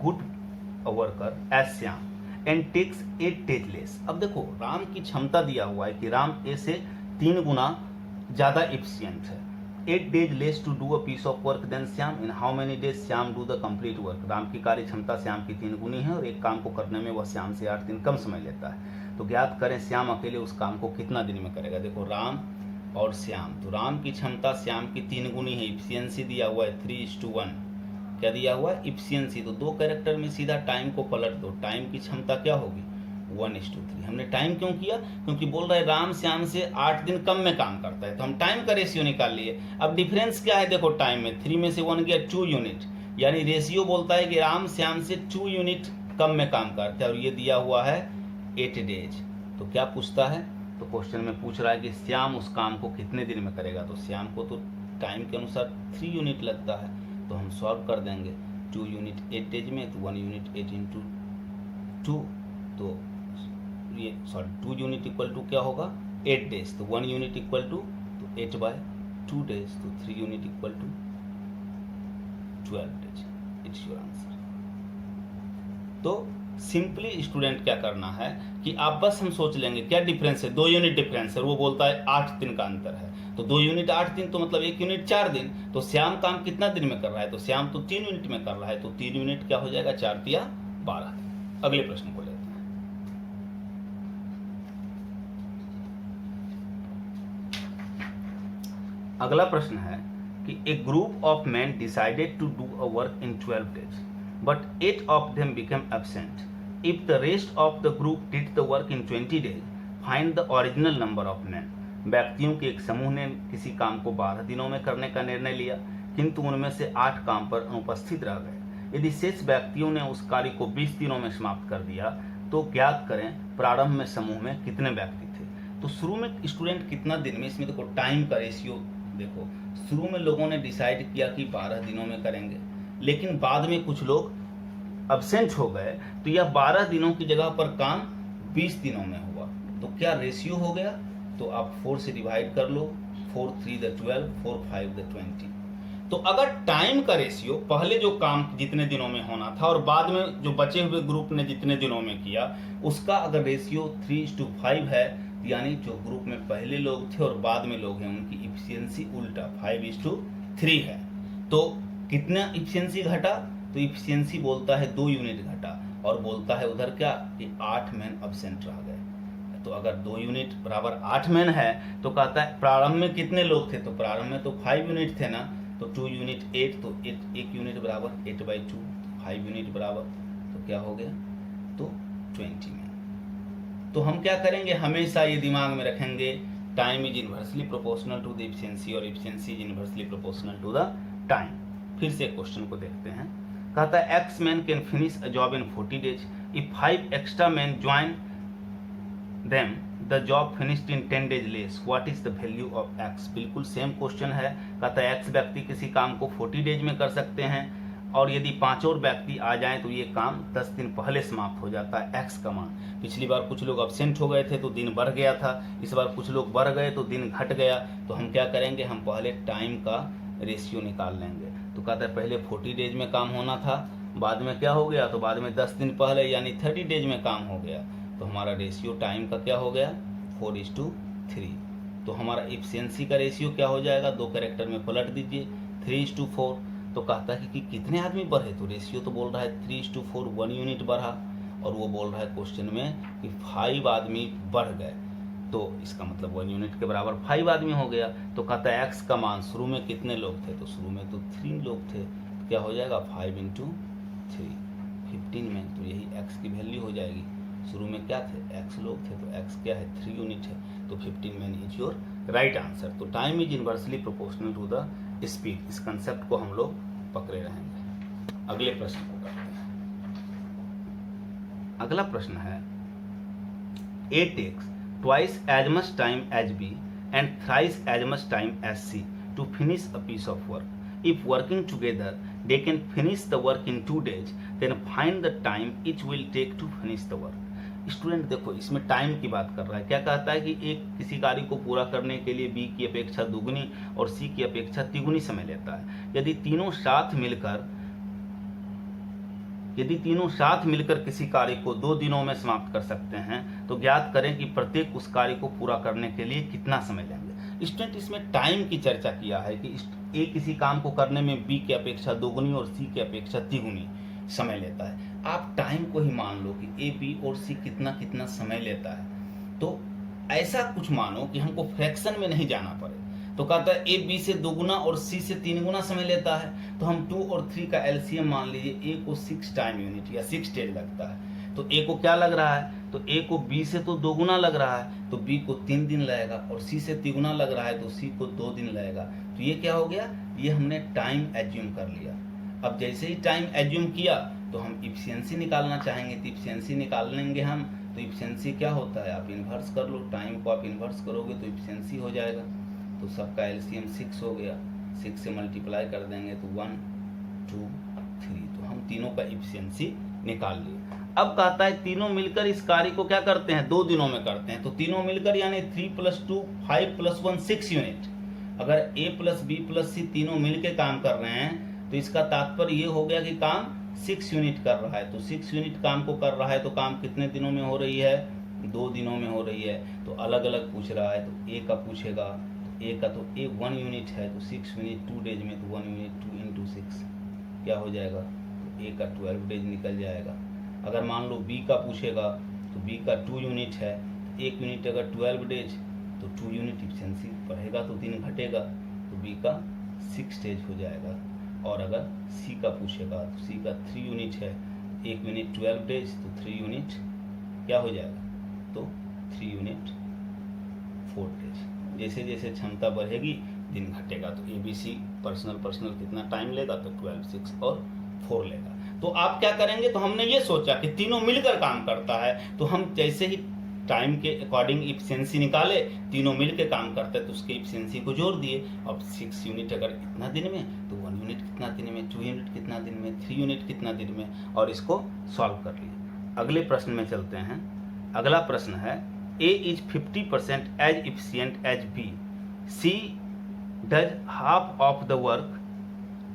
[SPEAKER 1] good worker as Shyam and takes 8 days less. अब देखो राम की क्षमता दिया हुआ है कि राम ए से 3 गुना ज़्यादा एफिशिएंट है। 8 days less to do a piece of work than Shyam, in how many days Shyam do the complete work. Ram की कार्य क्षमता श्याम की 3 गुनी है और एक काम को करने में वह श्याम से 8 दिन कम समय लेता है। तो ज्ञात करें श्याम अकेले उस काम को कितना दिन में करेगा। देखो राम और श्याम, तो राम की क्षमता श्याम की 3 गुनी है, इफिशियंसी दिया हुआ है 3:1। क्या दिया हुआ है, इफिशियंसी। तो दो कैरेक्टर में सीधा टाइम को पलट दो, टाइम की क्षमता क्या होगी 1:3। हमने टाइम क्यों किया, क्योंकि बोल रहे राम श्याम से 8 दिन कम में काम करता है, तो हम टाइम का रेशियो निकाल लिए। अब डिफरेंस क्या है, देखो टाइम में 3 में से 1 गया 2 यूनिट, यानी रेशियो बोलता है कि राम श्याम से 2 यूनिट कम में काम करता है, और ये दिया हुआ है 8 डेज। तो क्या पूछता है, तो क्वेश्चन में पूछ रहा है कि श्याम उस काम को कितने दिन में करेगा। तो श्याम को तो टाइम के अनुसार 3 यूनिट लगता है, तो हम सॉल्व कर देंगे। 2 यूनिट 8 डेज में, तो 1 यूनिट 8 into 2, तो ये 2 यूनिट इक्वल टू क्या होगा 8 डेज। तो 1 यूनिट इक्वल टू, तो 8/2 डेज, तो 3 unit equal to 12 days. It's your answer. तो सिंपली स्टूडेंट क्या करना है कि आप बस हम सोच लेंगे क्या डिफरेंस है, 2 यूनिट डिफरेंस है, वो बोलता है 8 दिन का अंतर है, तो 2 यूनिट 8 दिन तो मतलब 1 यूनिट 4 दिन। तो श्याम काम कितना दिन में कर रहा है, तो श्याम तो 3 यूनिट में कर रहा है, तो 3 यूनिट क्या हो जाएगा, 4 तिया 12। अगले प्रश्न को लेते हैं। अगला प्रश्न है कि a group of man decided to do a work in 12 days but 8 of them became absent. If the rest of the group did the work in 20 days, find the original number of men. व्यक्तियों के एक समूह ने किसी काम को 12 दिनों में करने का निर्णय लिया, किंतु उनमें से 8 काम पर अनुपस्थित रह गए। यदि शेष व्यक्तियों ने उस कार्य को 20 दिनों में समाप्त कर दिया तो ज्ञात करें प्रारंभ में समूह में कितने व्यक्ति थे। तो शुरू में स्टूडेंट कितना दिन में, इसमें देखो टाइम का रेशियो देखो, शुरू में लोगों ने डिसाइड किया कि 12 दिनों में करेंगे, लेकिन बाद में कुछ लोग अब्सेंट हो गए, तो यह 12 दिनों की जगह पर काम 20 दिनों में हुआ। तो क्या रेशियो हो गया, तो आप 4 से डिवाइड कर लो, 4 3 द 12, 4 5 द 20। तो अगर टाइम का रेशियो पहले जो काम जितने दिनों में होना था और बाद में जो बचे हुए ग्रुप ने जितने दिनों में किया, उसका अगर रेशियो 3:5 है, यानी जो ग्रुप में पहले लोग थे और बाद में लोग हैं उनकी इफिशियंसी उल्टा 5:3 है। तो कितना इफिशियंसी घटा, तो इफिशियंसी बोलता है 2 यूनिट घटा, और बोलता है उधर क्या कि 8 मैन अब्सेंट रह गए। तो अगर 2 यूनिट बराबर 8 मैन है तो कहता है प्रारंभ में कितने लोग थे, तो प्रारंभ में तो 5 यूनिट थे ना, तो 2 यूनिट 8, तो 1 यूनिट बराबर 8/2, 5 यूनिट बराबर तो क्या हो गया, तो 20 मैन। तो हम क्या करेंगे, हमेशा ये दिमाग में रखेंगे, time is inversely proportional to the efficiency और efficiency is inversely proportional to the time. फिर से क्वेश्चन को देखते हैं। कहता है X man can finish a job in 40 days if 5 extra man join them the job finished in 10 days less, what is the value of X. बिल्कुल same question है। कहता है एक्स व्यक्ति किसी काम को 40 days में कर सकते हैं, और यदि 5 और व्यक्ति आ जाएं तो ये काम 10 दिन पहले समाप्त हो जाता है। एक्स का मान, पिछली बार कुछ लोग अब्सेंट हो गए थे तो दिन बढ़ गया था, इस बार कुछ लोग बढ़ गए तो दिन घट गया। तो हम क्या करेंगे, हम पहले टाइम का रेशियो निकाल लेंगे। तो कहता है पहले 40 days में काम होना था, बाद में क्या हो गया, तो बाद में 10 दिन पहले यानी 30 days में काम हो गया। तो हमारा रेशियो टाइम का क्या हो गया, 4:3। तो हमारा एफिशिएंसी का रेशियो क्या हो जाएगा, 2 कैरेक्टर में पलट दीजिए, 3:4। तो कहता है कि कितने आदमी बढ़े, तो रेशियो तो बोल रहा है 3:4, 1 यूनिट बढ़ा, और वो बोल रहा है क्वेश्चन में कि 5 आदमी बढ़ गए, तो इसका मतलब 1 यूनिट के बराबर 5 आदमी हो गया। तो कहता है एक्स का मान, शुरू में कितने लोग थे, तो शुरू में तो 3 लोग थे, तो क्या हो जाएगा 5 × 3, 15 में, तो यही एक्स की वैल्यू हो जाएगी। शुरू में क्या थे, एक्स लोग थे, तो एक्स क्या है 3 यूनिट है, तो 15 man is your right answer. तो time is inversely proportional to the speed, इस कंसेप्ट को हम लोग पकड़े रहेंगे। अगले प्रश्न को करते हैं। अगला प्रश्न है, ए takes twice as much time as B and thrice as much time as C to finish a piece of work. If working together they can finish the work in 2 days, then find the time each will take to finish the work. Student देखो इसमें time की बात कर रहा है। क्या कहता है कि एक किसी कार्य को पूरा करने के लिए B की अपेक्षा दुगनी और C की अपेक्षा तिगुनी समय लेता है। यदि तीनों साथ मिलकर किसी कार्य को 2 दिनों में समाप्त कर सकते हैं, तो ज्ञात करें कि प्रत्येक उस कार्य को पूरा करने के लिए कितना समय लेंगे। स्टूडेंट इसमें टाइम की चर्चा किया है कि ए किसी काम को करने में बी की अपेक्षा दोगुनी और सी की अपेक्षा तिगुनी समय लेता है। आप टाइम को ही मान लो कि ए बी और सी कितना कितना समय लेता है, तो ऐसा कुछ मानो कि हमको फ्रैक्शन में नहीं जाना पड़े। तो कहता है ए बी से 2 गुना और सी से 3 गुना समय लेता है, तो हम 2 और 3 का एलसीएम मान लीजिए, ए को 6 टाइम यूनिट या 6 डेज लगता है, तो ए को क्या लग रहा है, तो ए को बी से तो 2 गुना लग रहा है, तो बी को 3 दिन लगेगा, और सी से 3 गुना लग रहा है तो सी को 2 दिन लगेगा। तो ये क्या हो गया, ये हमने टाइम एज्यूम कर लिया। अब जैसे ही टाइम एज्यूम किया तो हम इफिशियंसी निकालना चाहेंगे, तो इफिशियंसी निकाल लेंगे हम। तो इफिशियंसी क्या होता है, आप इन्वर्स कर लो, टाइम को आप इन्वर्स करोगे तो इफिशियंसी हो जाएगा। तो सबका एलसीएम 6 हो गया, 6 से मल्टीप्लाई कर देंगे तो 1 2 3, तो हम तीनों का इफिशियंसी निकाल लिए। अब कहता है तीनों मिलकर इस कार्य को क्या करते हैं, 2 दिनों में करते हैं, तो तीनों मिलकर यानी 3 + 2 5 + 1 6 यूनिट। अगर ए प्लस बी प्लस सी तीनों मिलकर काम कर रहे हैं तो इसका तात्पर्य ये हो गया कि काम 6 यूनिट कर रहा है, तो 6 यूनिट काम को कर रहा है तो काम कितने दिनों में हो रही है, 2 दिनों में हो रही है। तो अलग अलग पूछ रहा है, तो ए का पूछेगा, ए का तो ए 1 यूनिट है, तो 6 यूनिट 2 डेज में, तो 1 यूनिट 2 इंटू 6 क्या हो जाएगा, तो ए का 12 डेज निकल जाएगा। अगर मान लो बी का पूछेगा, तो बी का 2 यूनिट है, तो 1 यूनिट अगर 12 डेज, तो 2 यूनिट इफिशिएंसी बढ़ेगा तो दिन घटेगा, तो बी का 6 डेज हो जाएगा। और अगर सी का पूछेगा, तो सी का 3 यूनिट है, 1 यूनिट 12 डेज, तो 3 यूनिट क्या हो जाएगा, तो 3 यूनिट 4 डेज। जैसे जैसे क्षमता बढ़ेगी दिन घटेगा। तो ए बी सी पर्सनल कितना टाइम लेगा, तो 12, 6 और 4 लेगा। तो आप क्या करेंगे, तो हमने ये सोचा कि तीनों मिलकर काम करता है, तो हम जैसे ही टाइम के अकॉर्डिंग इफिशिएंसी निकाले, तीनों मिलकर काम करते हैं, तो उसके इफिशिएंसी को जोड़ दिए। अब 6 यूनिट अगर कितना दिन में, तो 1 यूनिट कितना दिन में, 2 यूनिट कितना दिन में, 3 यूनिट कितना दिन में, और इसको सॉल्व कर लिए। अगले प्रश्न में चलते हैं। अगला प्रश्न है, A is 50% as efficient as B. C does half of the work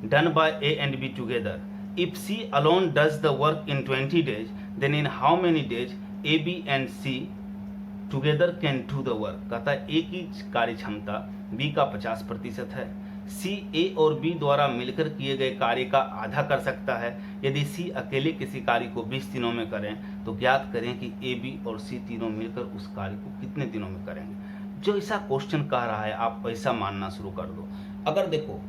[SPEAKER 1] done by A and B together. If C alone does the work in 20 days, then in how many days A, B and C together can do the work? कहता है A की कार्य क्षमता B का 50% है, C A और B द्वारा मिलकर किए गए कार्य का आधा कर सकता है। यदि C अकेले किसी कार्य को 20 दिनों में करें, तो ज्ञात करें कि A, B और C तीनों मिलकर उस कार्य को कितने दिनों में करेंगे। जो ऐसा क्वेश्चन कह रहा है, आप वैसा मानना शुरू कर दो। अगर देखो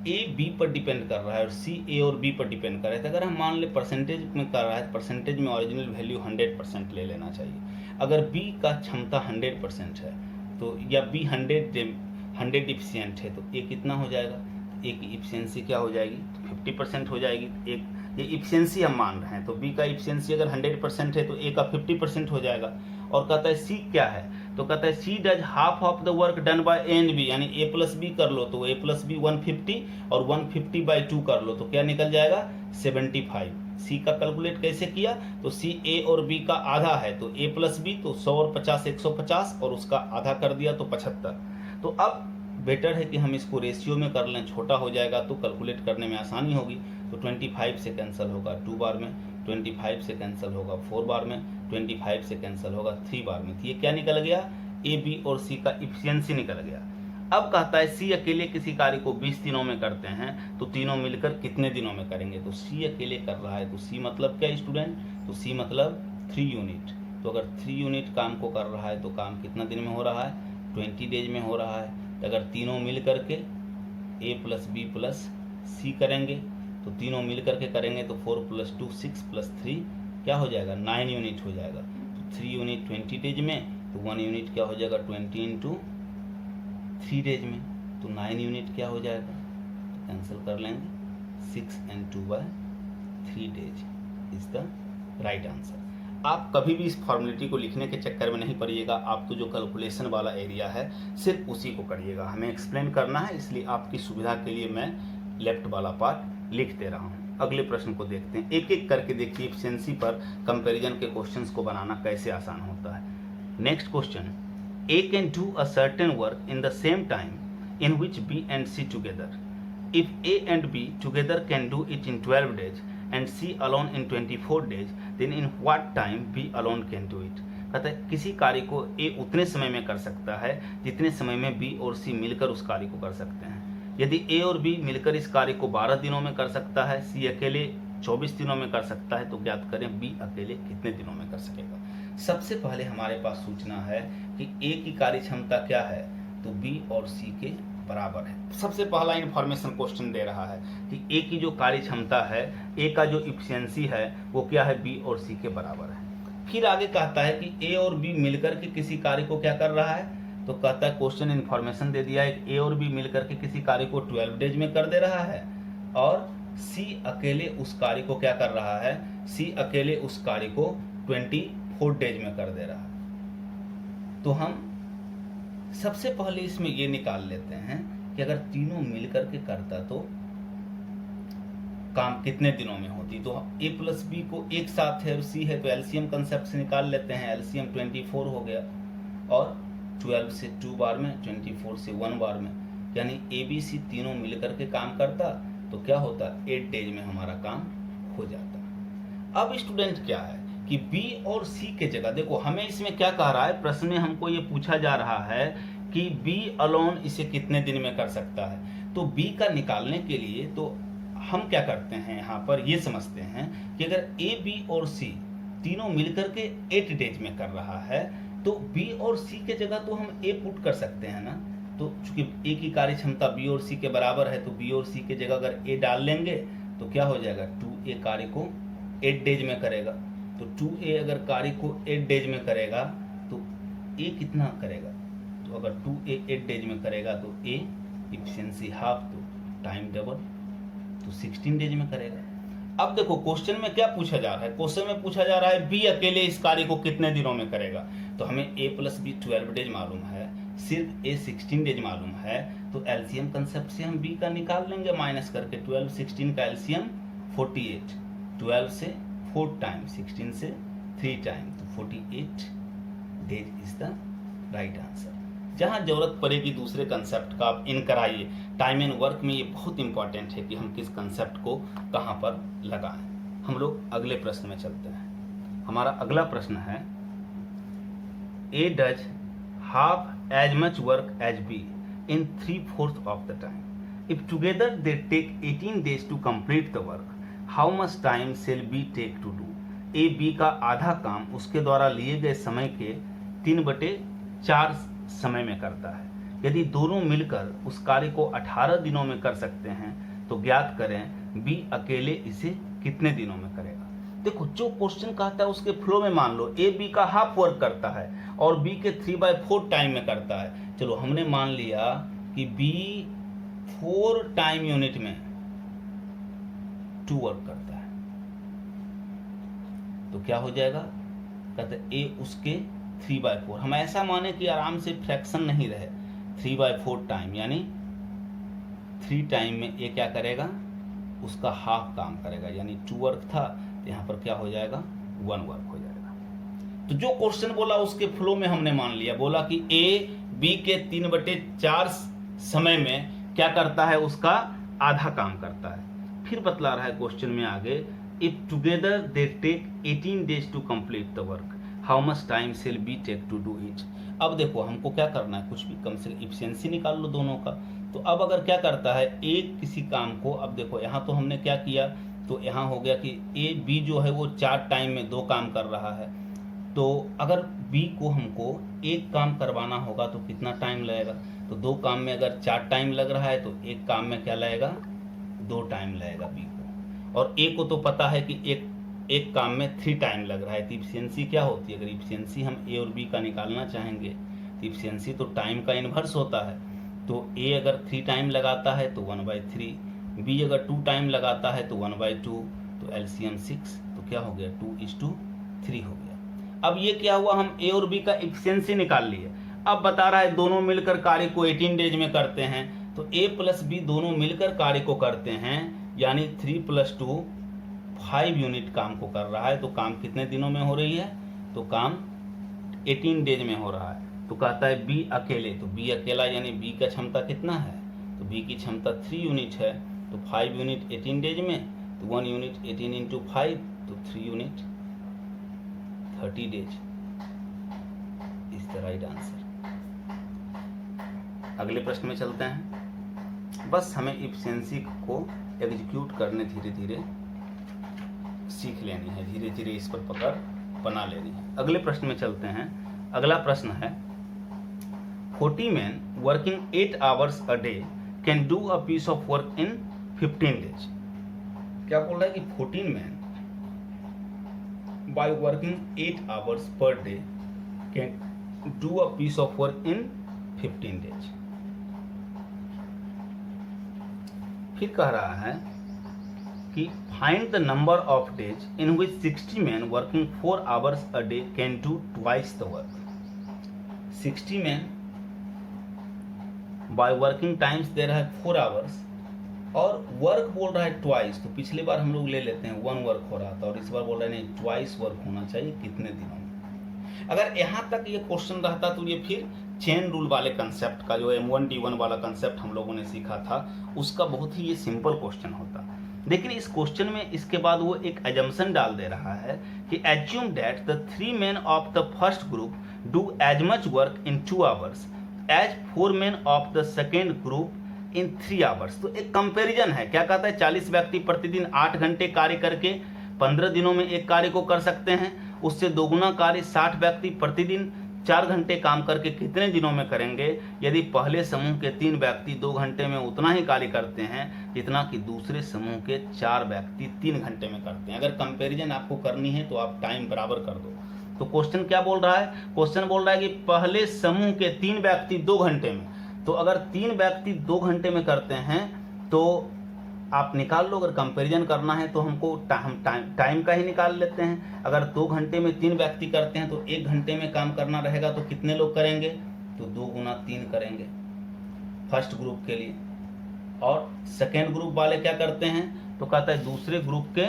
[SPEAKER 1] A B पर डिपेंड कर रहा है और C A और B पर डिपेंड कर रहा है, तो अगर हम मान ले परसेंटेज में कर रहा है, परसेंटेज में ओरिजिनल वैल्यू 100% ले लेना चाहिए। अगर B का क्षमता 100% है, तो या B 100 इफिशियंट है, तो ए कितना हो जाएगा, ए की इफिशियंसी क्या हो जाएगी, 50% हो जाएगी। एक ये इफिशियंसी हम मान रहे हैं, तो बी का इफिशियंसी अगर 100% है, तो ए का 50% हो जाएगा। और कहता है सी क्या है, तो कहता है C does half of the work done by A and B, यानी ए प्लस बी कर लो, तो ए प्लस बी 150 और 150/2 कर लो, तो क्या निकल जाएगा 75। सी का कैलकुलेट कैसे किया, तो सी ए और बी का आधा है, तो ए प्लस बी तो 100 और 50 150, और उसका आधा कर दिया तो 75। तो अब बेटर है कि हम इसको रेशियो में कर लें, छोटा हो जाएगा तो कैलकुलेट करने में आसानी होगी। तो 25 से कैंसिल होगा 2 बार में, 25 से कैंसिल होगा 4 बार में, 25 से कैंसिल होगा 3 बार में। तो ये क्या निकल गया, ए बी और सी का इफिशियंसी निकल गया। अब कहता है सी अकेले किसी कार्य को 20 दिनों में करते हैं, तो तीनों मिलकर कितने दिनों में करेंगे। तो सी अकेले कर रहा है, तो सी मतलब क्या स्टूडेंट, तो सी मतलब 3 यूनिट। तो अगर 3 यूनिट काम को कर रहा है, तो काम कितना दिन में हो रहा है, 20 डेज में हो रहा है। अगर तीनों मिल करके ए प्लस बी प्लस सी करेंगे, तो तीनों मिल करके करेंगे, तो 4 + 2 6 + 3 क्या हो जाएगा, 9 यूनिट हो जाएगा। तो 3 यूनिट 20 डेज में, तो 1 यूनिट क्या हो जाएगा 20 × 3 डेज में, तो 9 यूनिट क्या हो जाएगा, कैंसिल कर लेंगे, 6 × 2/3 days is the right answer. आप कभी भी इस फॉर्मेलिटी को लिखने के चक्कर में नहीं पड़िएगा, आप तो जो कैलकुलेशन वाला एरिया है सिर्फ उसी को करिएगा। हमें एक्सप्लेन करना है, इसलिए आपकी सुविधा के लिए मैं लेफ्ट वाला पार्ट लिख दे रहा हूँ। अगले प्रश्न को देखते हैं, एक एक करके देखिए एफिशिएंसी पर कंपैरिजन के क्वेश्चंस को बनाना कैसे आसान होता है। Next question, A can do a certain work in the same time in which B and C together. If A and B together can do it in 12 days and C alone in 24 days, then in what time B alone can do it। कहता है किसी कार्य को A उतने समय में कर सकता है जितने समय में B और C मिलकर उस कार्य को कर सकते हैं। यदि A और B मिलकर इस कार्य को 12 दिनों में कर सकता है, C अकेले 24 दिनों में कर सकता है, तो ज्ञात करें B अकेले कितने दिनों में कर सकेगा। सबसे पहले हमारे पास सूचना है कि A की कार्य क्षमता क्या है, तो B और C के बराबर है। सबसे पहला इंफॉर्मेशन क्वेश्चन दे रहा है कि ए की जो कार्य क्षमता है, ए का जो इफिशियंसी है वो क्या है, बी और सी के बराबर है। फिर आगे कहता है कि ए और बी मिलकर के किसी कार्य को क्या कर रहा है, तो कहता है क्वेश्चन इन्फॉर्मेशन दे दिया है कि ए और बी मिलकर के किसी कार्य को 12 डेज में कर दे रहा है, और सी अकेले उस कार्य को क्या कर रहा है, सी अकेले उस कार्य को 24 डेज में कर दे रहा है। तो हम सबसे पहले इसमें ये निकाल लेते हैं कि अगर तीनों मिलकर के करता तो काम कितने दिनों में होती। तो ए प्लस बी को एक साथ है और सी है, तो एलसीएम कंसेप्ट से निकाल लेते हैं। एलसीएम 24 हो गया, और 12 से 2 बार में, 24 से 1 बार में, यानी ए बी सी तीनों मिलकर के काम करता तो क्या होता, 8 डेज में हमारा काम हो जाता। अब स्टूडेंट क्या है कि बी और सी के जगह, देखो हमें इसमें क्या कह रहा है, प्रश्न में हमको ये पूछा जा रहा है कि बी अलोन इसे कितने दिन में कर सकता है। तो बी का निकालने के लिए तो हम क्या करते हैं, यहाँ पर ये समझते हैं कि अगर ए बी और सी तीनों मिलकर के 8 डेज में कर रहा है तो बी और सी के जगह तो हम ए पुट कर सकते हैं ना। तो चूंकि ए की कार्य क्षमता बी और सी के बराबर है तो बी और सी के जगह अगर ए डाल लेंगे तो क्या हो जाएगा, 2a कार्य को 8 डेज में करेगा। तो 2a अगर कार्य को 8 डेज में करेगा तो a कितना करेगा, तो अगर 2a 8 डेज में करेगा तो a इफिशिएंसी हाफ, तो टाइम डबल, तो 16 डेज में करेगा। अब देखो क्वेश्चन में क्या पूछा जा रहा है, क्वेश्चन में पूछा जा रहा है बी अकेले इस कार्य को कितने दिनों में करेगा। तो हमें a प्लस बी 12 डेज मालूम है, सिर्फ a 16 डेज मालूम है, तो एलसीएम कंसेप्ट से हम b का निकाल लेंगे माइनस करके। 12 16 का एलसीएम 48, 12 से 4 टाइम, 16 से 3 टाइम, तो 48 days is the right answer. जहां जरूरत पड़ेगी दूसरे कंसेप्ट का आप इन कराइए। टाइम एंड वर्क में ये बहुत इंपॉर्टेंट है कि हम किस कंसेप्ट को कहां पर लगाएं। हम लोग अगले प्रश्न में चलते हैं। हमारा अगला प्रश्न है, A does half as much work as B in 3/4 of the time. If together they take 18 days to complete the work, how much time shall be take to do. A B का आधा काम उसके द्वारा लिए गए समय के 3/4 समय में करता है। यदि दोनों मिलकर उस कार्य को 18 दिनों में कर सकते हैं तो ज्ञात करें बी अकेले इसे कितने दिनों में करेगा। देखो जो क्वेश्चन कहता है उसके फ्लो में मान लो ए बी का हाफ वर्क करता है और बी के 3/4 टाइम में करता है। चलो हमने मान लिया कि बी 4 टाइम यूनिट में 2 वर्क करता है, तो क्या हो जाएगा, कहते ए उसके 3/4। हम ऐसा माने कि आराम से फ्रैक्शन नहीं रहे, 3/4 टाइम यानी 3 टाइम में ए क्या करेगा, उसका हाफ काम करेगा, यानी 2 वर्क था तो यहाँ पर क्या हो जाएगा, 1 वर्क हो जाएगा। तो जो क्वेश्चन बोला उसके फ्लो में हमने मान लिया, बोला कि ए बी के 3/4 समय में क्या करता है, उसका आधा काम करता है। फिर बतला रहा है क्वेश्चन में आगे, if together they take 18 days to complete the work, how much time shall be take to do it. अब देखो हमको क्या करना है, कुछ भी कम से इफिशिएंसी निकाल लो दोनों का। तो अब अगर क्या करता है एक किसी काम को, अब देखो यहाँ तो हमने क्या किया, तो यहाँ हो गया कि ए बी जो है वो 4 टाइम में 2 काम कर रहा है। तो अगर बी को हमको एक काम करवाना होगा तो कितना टाइम लगेगा, तो 2 काम में अगर 4 टाइम लग रहा है तो एक काम में क्या लगेगा, 2 टाइम लगेगा बी को। और ए को तो पता है कि एक काम में 3 टाइम लग रहा है। तो इफिशिएंसी क्या होती है, अगर इफिशिएंसी हम ए और बी का निकालना चाहेंगे तो इफिशिएंसी तो टाइम का इन्वर्स होता है। तो ए अगर 3 टाइम लगाता है तो 1/3, बी अगर 2 टाइम लगाता है तो 1/2, तो एलसीएम 6, तो क्या हो गया, 2:3 हो गया। अब ये क्या हुआ, हम ए और बी का इफिशिएंसी निकाल लिए। अब बता रहा है दोनों मिलकर कार्य को 18 डेज में करते हैं, तो ए प्लस बी दोनों मिलकर कार्य को करते हैं, यानी 3 + 2 5 यूनिट काम को कर रहा है। तो काम कितने दिनों में हो रही है, तो काम 18 डेज में हो रहा है। तो कहता है बी अकेले, तो बी अकेला यानी बी का क्षमता कितना है, तो बी की क्षमता 3 यूनिट है, तो 5 यूनिट 18 डेज में, तो 1 यूनिट 18 × 5, तो 3 unit 30 days is the right answer. अगले प्रश्न में चलते हैं। बस हमें इफिशिएंसी को एग्जीक्यूट करने धीरे धीरे सीख लेनी है, धीरे धीरे इस पर पकड़ बना लेनी है। अगले प्रश्न में चलते हैं। अगला प्रश्न है, 40 men working 8 hours a day can do a piece of work in 15 days। क्या बोल रहा है कि 14 men by working 8 hours per day can do a piece of work in 15 days। फिर कह रहा है कि find the number of days in which 60 men working 4 hours a day can do twice the work। 60 men by working times दे रहा है 4 hours और work बोल रहा है ट्वाइस। तो पिछली बार हम लोग ले लेते हैं 1 वर्क हो रहा था और इस बार बोल रहे हैं नहीं, ट्वाइस वर्क होना चाहिए कितने दिनों में। अगर यहाँ तक ये क्वेश्चन रहता तो ये फिर चेन रूल वाले कंसेप्ट का, जो M1D1 वाला कंसेप्ट हम लोगों ने सीखा था, उसका बहुत ही ये सिंपल क्वेश्चन होता। लेकिन इस क्वेश्चन में इसके बाद वो एक एजम्पशन डाल दे रहा है कि assume that the 3 men of the first group do as much work in 2 hours as 4 men of the second group in 3 hours। तो एक कंपैरिजन है, क्या कहता है 40 व्यक्ति प्रतिदिन 8 घंटे कार्य करके 15 दिनों में एक कार्य को कर सकते हैं, उससे दोगुना कार्य 60 व्यक्ति प्रतिदिन 4 घंटे काम करके कितने दिनों में करेंगे। यदि पहले समूह के 3 व्यक्ति 2 घंटे में उतना ही कार्य करते हैं जितना कि दूसरे समूह के 4 व्यक्ति 3 घंटे में करते हैं। अगर कंपैरिजन आपको करनी है तो आप टाइम बराबर कर दो। तो क्वेश्चन क्या बोल रहा है, क्वेश्चन बोल रहा है कि पहले समूह के 3 व्यक्ति 2 घंटे में, तो अगर 3 व्यक्ति 2 घंटे में करते हैं तो आप निकाल लो। अगर कंपैरिजन करना है तो हमको टाइम का ही निकाल लेते हैं। अगर 2 घंटे में 3 व्यक्ति करते हैं तो 1 घंटे में काम करना रहेगा, तो कितने लोग करेंगे, तो 2 गुना 3 करेंगे फर्स्ट ग्रुप के लिए। और सेकेंड ग्रुप वाले क्या करते हैं, तो कहता है दूसरे ग्रुप के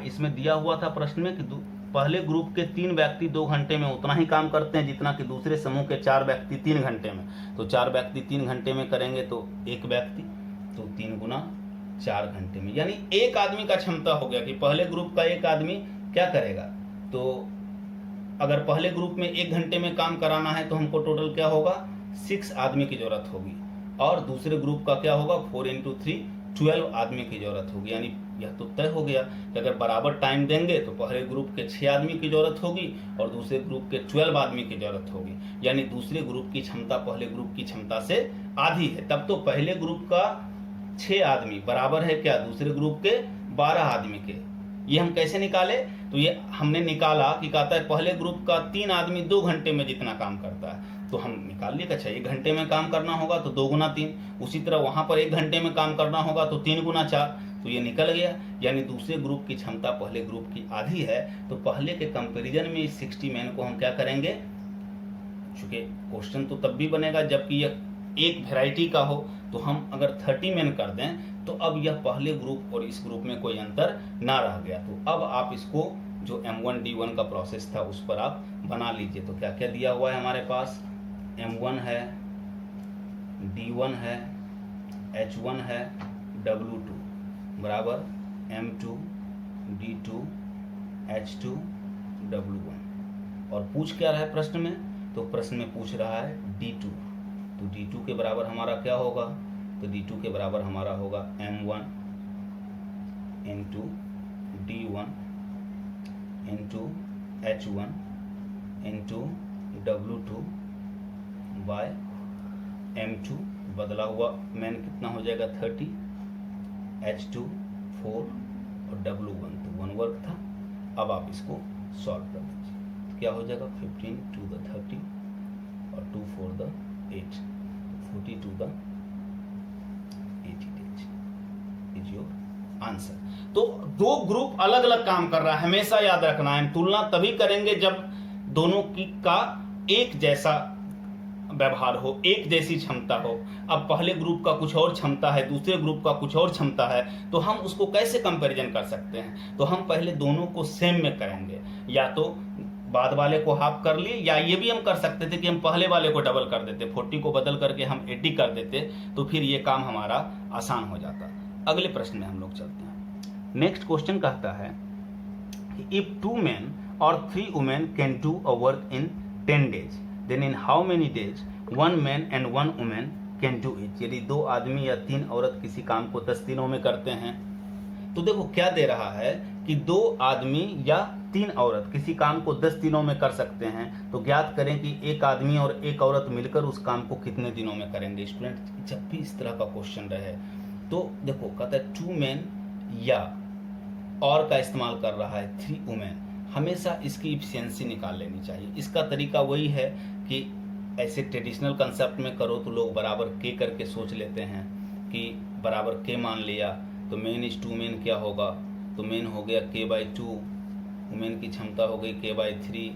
[SPEAKER 1] इसमें दिया हुआ था प्रश्न में कि पहले ग्रुप के 3 व्यक्ति 2 घंटे में उतना ही काम करते हैं जितना कि दूसरे समूह के 4 व्यक्ति 3 घंटे में। तो 4 व्यक्ति 3 घंटे में करेंगे तो 1 व्यक्ति, तो 3 गुना 4 घंटे में, यानी एक आदमी का क्षमता हो गया कि पहले ग्रुप का एक आदमी क्या करेगा। तो अगर पहले ग्रुप में 1 घंटे में काम कराना है तो हमको टोटल क्या होगा, 6 आदमी की जरूरत होगी। और दूसरे ग्रुप का क्या होगा, 4 × 3 12 आदमी की जरूरत होगी। यानी यह तो तय हो गया कि अगर बराबर टाइम देंगे तो पहले ग्रुप के 6 आदमी की जरूरत होगी और दूसरे ग्रुप के 12 आदमी की जरूरत होगी। यानी दूसरे ग्रुप की क्षमता पहले ग्रुप की क्षमता से आधी है। तब तो पहले ग्रुप का 6 आदमी बराबर है क्या, दूसरे ग्रुप के 12 आदमी के। ये हम कैसे निकाले, तो ये हमने निकाला कि कहता है पहले ग्रुप का 3 आदमी 2 घंटे में जितना काम करता है, तो हम निकाल लिए कि अच्छा 1 घंटे में काम करना होगा तो 2 गुना 3। उसी तरह वहां पर 1 घंटे में काम करना होगा तो 3 गुना 4। तो ये निकल गया, यानी दूसरे ग्रुप की क्षमता पहले ग्रुप की आधी है। तो पहले के कंपैरिजन में इस 60 men को हम क्या करेंगे, चूंकि क्वेश्चन तो तब भी बनेगा जबकि यह एक वैरायटी का हो, तो हम अगर 30 men कर दें तो अब यह पहले ग्रुप और इस ग्रुप में कोई अंतर ना रह गया। तो अब आप इसको जो M1 D1 का प्रोसेस था उस पर आप बना लीजिए। तो क्या क्या दिया हुआ है हमारे पास, M1 है, D1 है, H1 है, W2 बराबर M2 D2 H2 W1। और पूछ क्या रहा है प्रश्न में, तो प्रश्न में पूछ रहा है D2। तो D2 के बराबर हमारा क्या होगा, तो D2 के बराबर हमारा होगा M1 into D1 into H1 into W2 by M2, बदला हुआ मैन कितना हो जाएगा 30, H2 4 और W1 तो 1 वर्ग था। अब आप इसको सॉल्व कर दीजिए, तो क्या हो जाएगा 15 to the 30 और 2 4 the 8, 40 to the 80 days is your answer. तो 2 ग्रुप अलग अलग काम कर रहा है, हमेशा याद रखना है। तुलना तभी करेंगे जब दोनों की का एक जैसा व्यवहार हो, एक जैसी क्षमता हो। अब पहले ग्रुप का कुछ और क्षमता है, दूसरे ग्रुप का कुछ और क्षमता है, तो हम उसको कैसे कंपैरिजन कर सकते हैं, तो हम पहले दोनों को सेम में करेंगे। या तो बाद वाले को हाफ कर लिए, या ये भी हम कर सकते थे कि हम पहले वाले को डबल कर देते, 40 को बदल करके हम 80 कर देते, तो फिर ये काम हमारा आसान हो जाता। अगले प्रश्न में हम लोग चलते हैं। नेक्स्ट क्वेश्चन कहता है कि इफ 2 men और 3 women can do a work in 10 days, then in how many days 1 man and 1 woman can do it। यदि 2 आदमी या 3 औरत किसी काम को 10 दिनों में करते हैं, तो देखो क्या दे रहा है कि 2 आदमी या 3 औरत किसी काम को 10 दिनों में कर सकते हैं। तो ज्ञात करें कि 1 आदमी और 1 औरत मिलकर उस काम को कितने दिनों में करेंगे। स्टूडेंट जब भी इस तरह का क्वेश्चन रहे तो देखो कहता है 2 men या और का इस्तेमाल कर रहा है 3 women, हमेशा इसकी इफिशियंसी निकाल लेनी चाहिए। इसका तरीका वही है कि ऐसे ट्रेडिशनल कंसेप्ट में करो तो लोग बराबर के करके सोच लेते हैं कि बराबर के मान लिया तो मेन इज 2 men क्या होगा, तो मेन हो गया k/2, वुमेन की क्षमता हो गई k/3,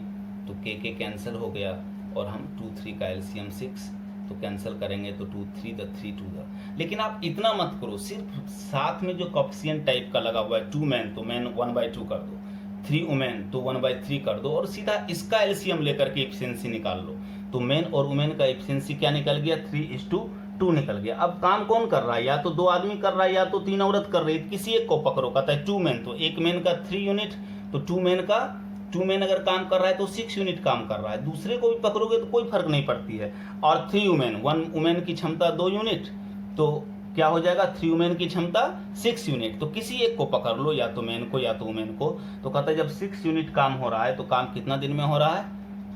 [SPEAKER 1] तो के कैंसिल हो गया और हम 2 3 का एलसीएम 6, तो कैंसिल करेंगे तो 2 3 द 3 2 द। लेकिन आप इतना मत करो, सिर्फ साथ में जो कॉफिशिएंट टाइप का लगा हुआ है 2 men तो मैन 1/2 कर दो, 3 वुमेन तो 1/3 कर दो और सीधा इसका एलसीएम लेकर के एफिशिएंसी निकाल लो। तो मेन और वुमेन का एफिशिएंसी क्या निकल गया 3:2 2 निकल गया। अब काम कौन कर रहा है, या तो 2 आदमी कर रहा है या तो 3 औरत कर रही है, किसी एक को पकड़ो। कहता है 2 मैन, तो एक मैन का 3 यूनिट, तो 2 मैन अगर काम कर रहा है तो 6 यूनिट काम कर रहा है। दूसरे को भी पकड़ोगे तो कोई फर्क नहीं पड़ती है। और 3 वुमेन, 1 वुमेन की क्षमता 2 यूनिट, तो क्या हो जाएगा, 3 वुमेन की क्षमता 6 यूनिट। तो किसी एक को पकड़ लो, या तो मैन को या तो वुमेन को। तो कहता है जब 6 यूनिट काम हो रहा है तो काम कितना दिन में हो रहा है,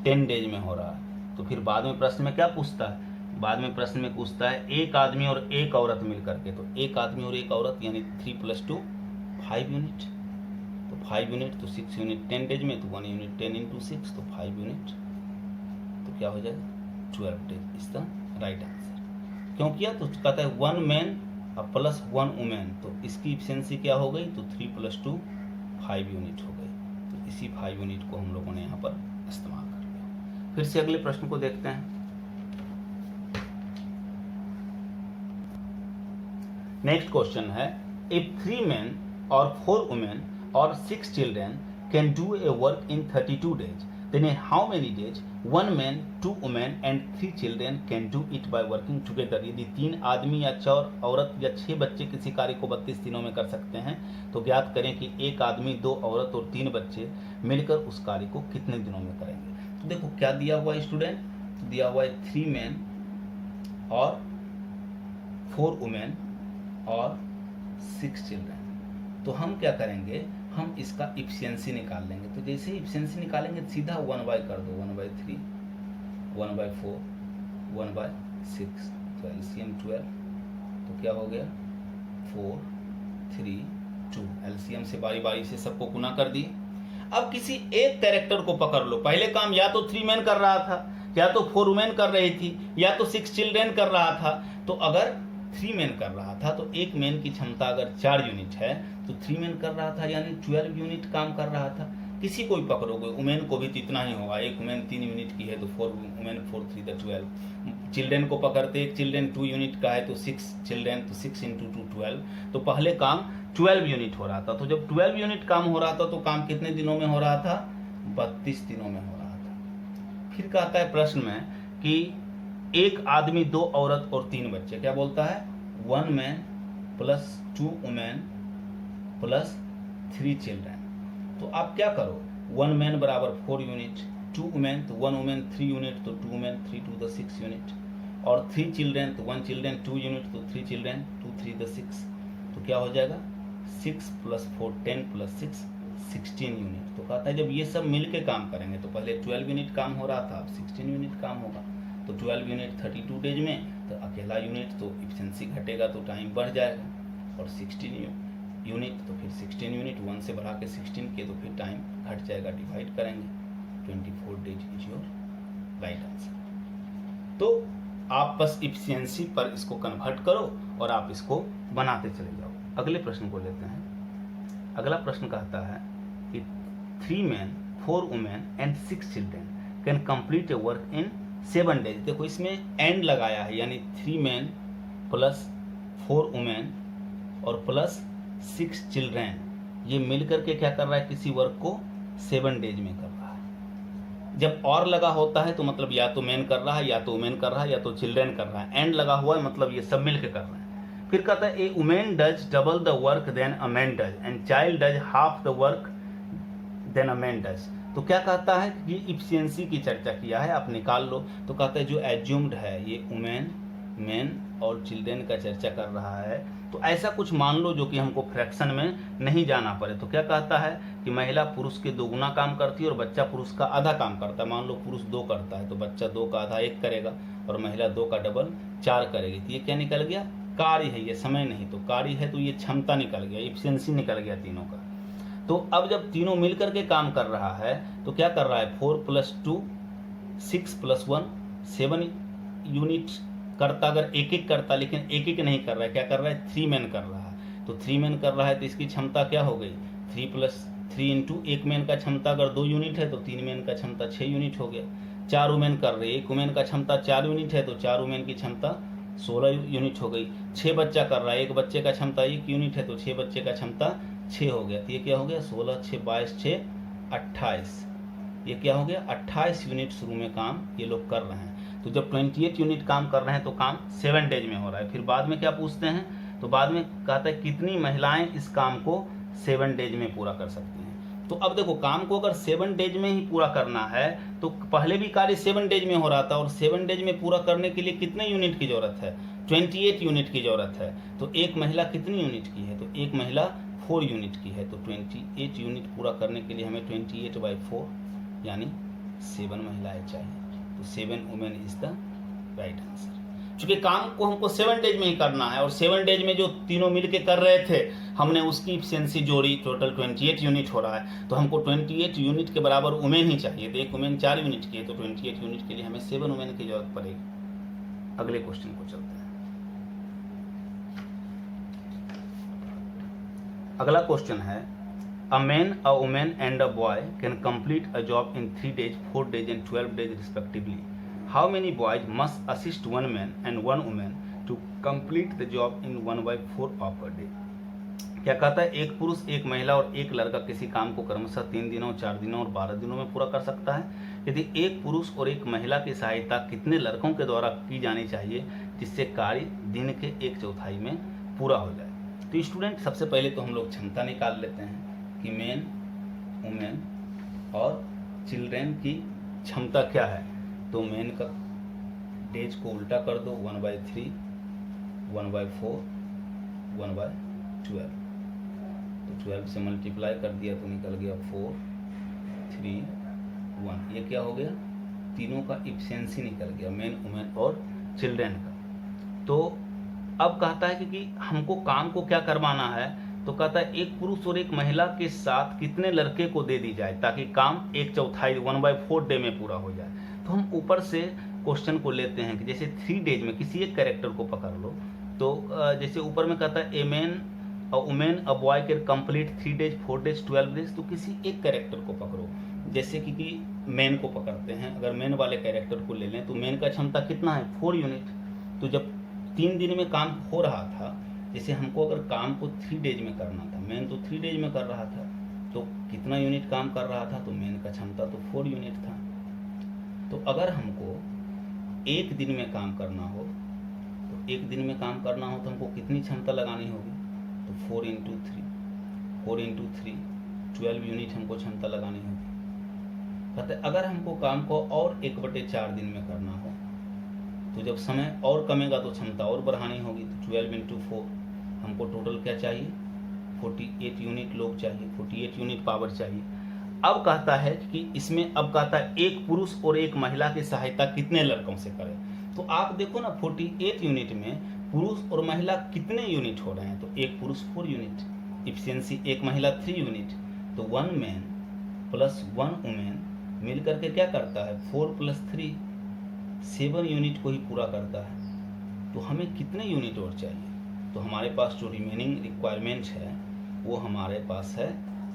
[SPEAKER 1] 10 डेज में हो रहा है। तो फिर बाद में प्रश्न में क्या पूछता है, बाद में प्रश्न में पूछता है एक आदमी और एक औरत मिल करके। तो एक आदमी और एक औरत यानी 3 + 2 5 यूनिट, तो 5 यूनिट, तो 6 यूनिट 10 डेज में, तो 1 यूनिट 10 × 6, तो 5 यूनिट, तो क्या हो जाएगा 12 days is the right answer. क्यों किया, तो कहता है 1 मैन + 1 वुमेन, तो इसकी इफिशियंसी क्या हो गई, तो 3 + 2 5 यूनिट हो गई। तो इसी 5 यूनिट को हम लोगों ने यहाँ पर इस्तेमाल कर लिया। फिर से अगले प्रश्न को देखते हैं। नेक्स्ट क्वेश्चन है, if 3 men or 4 women or 6 children can do a work in 32 days, then in how many days 1 man, 2 women and 3 children can do it by working together? यदि 3 आदमी या 4 औरत या 6 बच्चे किसी कार्य को 32 दिनों में कर सकते हैं, तो ज्ञात करें कि 1 आदमी, 2 औरत और 3 बच्चे मिलकर उस कार्य को कितने दिनों में करेंगे। तो देखो क्या दिया हुआ है स्टूडेंट, दिया हुआ है 3 men और 4 women और 6 चिल्ड्रन। तो हम क्या करेंगे, हम इसका इफिशियंसी निकाल लेंगे। तो जैसे ही इफिशियंसी निकालेंगे सीधा 1/, कर दो 1/3, 1/4, 1/6, तो एलसीएम 12, तो क्या हो गया 4, 3, 2। एलसीएम से बारी बारी से सबको गुना कर दिए। अब किसी एक कैरेक्टर को पकड़ लो। पहले काम या तो 3 मैन कर रहा था, या तो 4 वुमेन कर रही थी, या तो 6 चिल्ड्रेन कर रहा था। तो अगर 3 मैन कर रहा था तो एक मैन की क्षमता अगर 4 यूनिट है, तो 3 मैन कर रहा था यानी 12 यूनिट काम कर रहा था। किसी को भी पकड़ोगे, वुमेन को भी तो इतना ही होगा। एक वुमेन 3 यूनिट की है तो 4 वुमेन 4 3 12। चिल्ड्रेन को पकड़ते, एक चिल्ड्रेन 2 यूनिट का है तो 6 चिल्ड्रेन, तो 6 × 2 12। तो पहले काम 12 यूनिट हो रहा था। तो जब 12 यूनिट काम हो रहा था तो काम कितने दिनों में हो रहा था, 32 दिनों में हो रहा था। फिर कहता है प्रश्न में कि 1 आदमी, 2 औरत और 3 बच्चे। क्या बोलता है, 1 मैन + 2 वुमेन + 3 चिल्ड्रन। तो आप क्या करो, 1 मैन बराबर 4 यूनिट, 2 वुमेन तो 1 वुमेन 3 यूनिट, तो 2 मैन 3 × 2 = 6 यूनिट, और 3 चिल्ड्रन तो 1 चिल्ड्रन 2 यूनिट, तो 3 चिल्ड्रन 2 3 = 6। तो क्या हो जाएगा 6 + 4 10 + 6 16 यूनिट। तो कहता है जब ये सब मिल के काम करेंगे, तो पहले 12 यूनिट काम हो रहा था, अब 16 यूनिट काम होगा। तो 12 यूनिट 32 डेज में, तो अकेला यूनिट तो इफिशियंसी घटेगा तो टाइम बढ़ जाएगा, और 16 यूनिट तो फिर 16 यूनिट 1 से बढ़ा के 16 के, तो फिर टाइम घट जाएगा, डिवाइड करेंगे, 24 days is your right answer. तो आप बस इफिशियंसी पर इसको कन्वर्ट करो और आप इसको बनाते चले जाओ। अगले प्रश्न को लेते हैं। अगला प्रश्न कहता है कि 3 men, 4 women and 6 children can complete A work in 7 days. देखो इसमें एंड लगाया है, यानी 3 men + 4 women और +6 चिल्ड्रेन, ये मिलकर के क्या कर रहा है, किसी वर्क को 7 डेज में कर रहा है। जब और लगा होता है तो मतलब या तो मैन कर रहा है, या तो वुमेन कर रहा है, या तो चिल्ड्रेन कर रहा है। एंड लगा हुआ है मतलब ये सब मिलकर कर रहे हैं। फिर कहता है a women does double the work than a man does, and child does half the work than a man does. तो क्या कहता है कि इफिशियंसी की चर्चा किया है, आप निकाल लो। तो कहता है जो एज्यूम्ड है ये वुमेन, मैन और चिल्ड्रेन का चर्चा कर रहा है, तो ऐसा कुछ मान लो जो कि हमको फ्रैक्शन में नहीं जाना पड़े। तो क्या कहता है कि महिला पुरुष के 2 गुना काम करती है और बच्चा पुरुष का आधा काम करता है। मान लो पुरुष 2 करता है तो बच्चा 2 का आधा 1 करेगा, और महिला 2 का डबल 4 करेगी। तो ये क्या निकल गया, कार्य है, ये समय नहीं। तो कार्य है तो ये क्षमता निकल गया, इफिशियंसी निकल गया तीनों का। तो अब जब तीनों मिल करके काम कर रहा है तो क्या कर रहा है, 4 + 2 6 + 1 7 यूनिट करता, अगर एक एक करता, लेकिन एक एक नहीं कर रहा है। क्या कर रहा है, 3 मैन कर रहा है। तो 3 मैन कर रहा है तो इसकी क्षमता क्या हो गई, 3 + 3 × 1 मैन का क्षमता अगर 2 यूनिट है तो 3 मैन का क्षमता 6 यूनिट हो गया। 4 वुमेन कर रहे, 1 वुमेन का क्षमता 4 यूनिट है तो 4 वुमेन की क्षमता 16 यूनिट हो गई। 6 बच्चा कर रहा है, 1 बच्चे का क्षमता 1 यूनिट है तो 6 बच्चे का क्षमता 6 हो गया। तो ये क्या हो गया, 16 6 22 6 28, ये क्या हो गया 28 यूनिट शुरू में काम ये लोग कर रहे हैं। तो जब 28 यूनिट काम कर रहे हैं तो काम 7 डेज में हो रहा है। फिर बाद में क्या पूछते हैं, तो बाद में कहता है कितनी महिलाएं इस काम को 7 डेज में पूरा कर सकती हैं। तो अब देखो, काम को अगर 7 डेज में ही पूरा करना है तो पहले भी कार्य 7 डेज में हो रहा था, और 7 डेज में पूरा करने के लिए कितने यूनिट की जरूरत है, 28 यूनिट की जरूरत है। तो एक महिला कितनी यूनिट की है, तो एक महिला 4 यूनिट की है। तो 28 यूनिट पूरा करने के लिए हमें 28/4 यानी 7 महिलाएं चाहिए। तो 7 women is the right answer. चूंकि काम को हमको 7 डेज में ही करना है, और 7 डेज में जो तीनों मिलके कर रहे थे हमने उसकी इफिशियंसी जोड़ी, टोटल 28 यूनिट हो रहा है। तो हमको 28 यूनिट के बराबर वुमेन ही चाहिए। तो एक वुमेन 4 यूनिट की है, तो 28 यूनिट के लिए हमें 7 वुमेन की जरूरत पड़ेगी। अगले क्वेश्चन को चलते हैं। अगला क्वेश्चन है, a man, a women and a boy can complete a job in 3 days, 4 days and 12 days respectively. How many boys must assist one man and one woman to complete the job in 1/4 of a day? क्या कहता है, एक पुरुष, एक महिला और एक लड़का किसी काम को क्रमशः 3 दिनों, 4 दिनों और 12 दिनों में पूरा कर सकता है। यदि एक पुरुष और एक महिला की सहायता कितने लड़कों के द्वारा की जानी चाहिए जिससे कार्य दिन के 1/4 में पूरा हो जाए। तो स्टूडेंट, सबसे पहले तो हम लोग क्षमता निकाल लेते हैं कि मेन, वुमेन और चिल्ड्रेन की क्षमता क्या है। तो मेन का डेज को उल्टा कर दो, 1/3, 1/4, 1/12। तो 12 से मल्टीप्लाई कर दिया तो निकल गया 4, 3, 1। ये क्या हो गया, तीनों का इफिशियंसी निकल गया, मेन, वुमेन और चिल्ड्रेन का। तो अब कहता है कि हमको काम को क्या करवाना है, तो कहता है एक पुरुष और एक महिला के साथ कितने लड़के को दे दी जाए ताकि काम 1/4 1/4 डे में पूरा हो जाए। तो हम ऊपर से क्वेश्चन को लेते हैं कि जैसे 3 डेज में किसी एक कैरेक्टर को पकड़ लो। तो जैसे ऊपर में कहता है a man, a women, a boy can complete 3 days, 4 days, 12 days. तो किसी एक कैरेक्टर को पकड़ो, जैसे कि मैन को पकड़ते हैं। अगर मैन वाले कैरेक्टर को ले लें तो मैन का क्षमता कितना है, 4 यूनिट। तो जब 3 दिन में काम हो रहा था, जैसे हमको अगर काम को 3 डेज में करना था, मैन तो 3 डेज में कर रहा था, तो कितना यूनिट काम कर रहा था, तो मैन का क्षमता तो 4 यूनिट था। तो अगर हमको एक दिन में काम करना हो, तो एक दिन में काम करना हो तो हमको कितनी क्षमता लगानी होगी, तो 4 × 3, 4 × 3 12 यूनिट हमको क्षमता लगानी होगी। कहते अगर हमको काम को और 1/4 दिन में करना हो, तो जब समय और कमेगा तो क्षमता और बढ़ानी होगी। तो 12 × 4 हमको टोटल क्या चाहिए, 48 यूनिट लोग चाहिए, 48 यूनिट पावर चाहिए। अब कहता है कि इसमें, अब कहता है एक पुरुष और एक महिला की सहायता कितने लड़कों से करें। तो आप देखो ना, 48 यूनिट में पुरुष और महिला कितने यूनिट हो रहे हैं, तो एक पुरुष 4 यूनिट, इफिशियंसी एक महिला 3 यूनिट। तो 1 मैन प्लस 1 वुमेन मिल करके क्या करता है, 4 + 3 7 यूनिट को ही पूरा करता है। तो हमें कितने यूनिट और चाहिए, तो हमारे पास जो रिमेनिंग रिक्वायरमेंट है वो हमारे पास है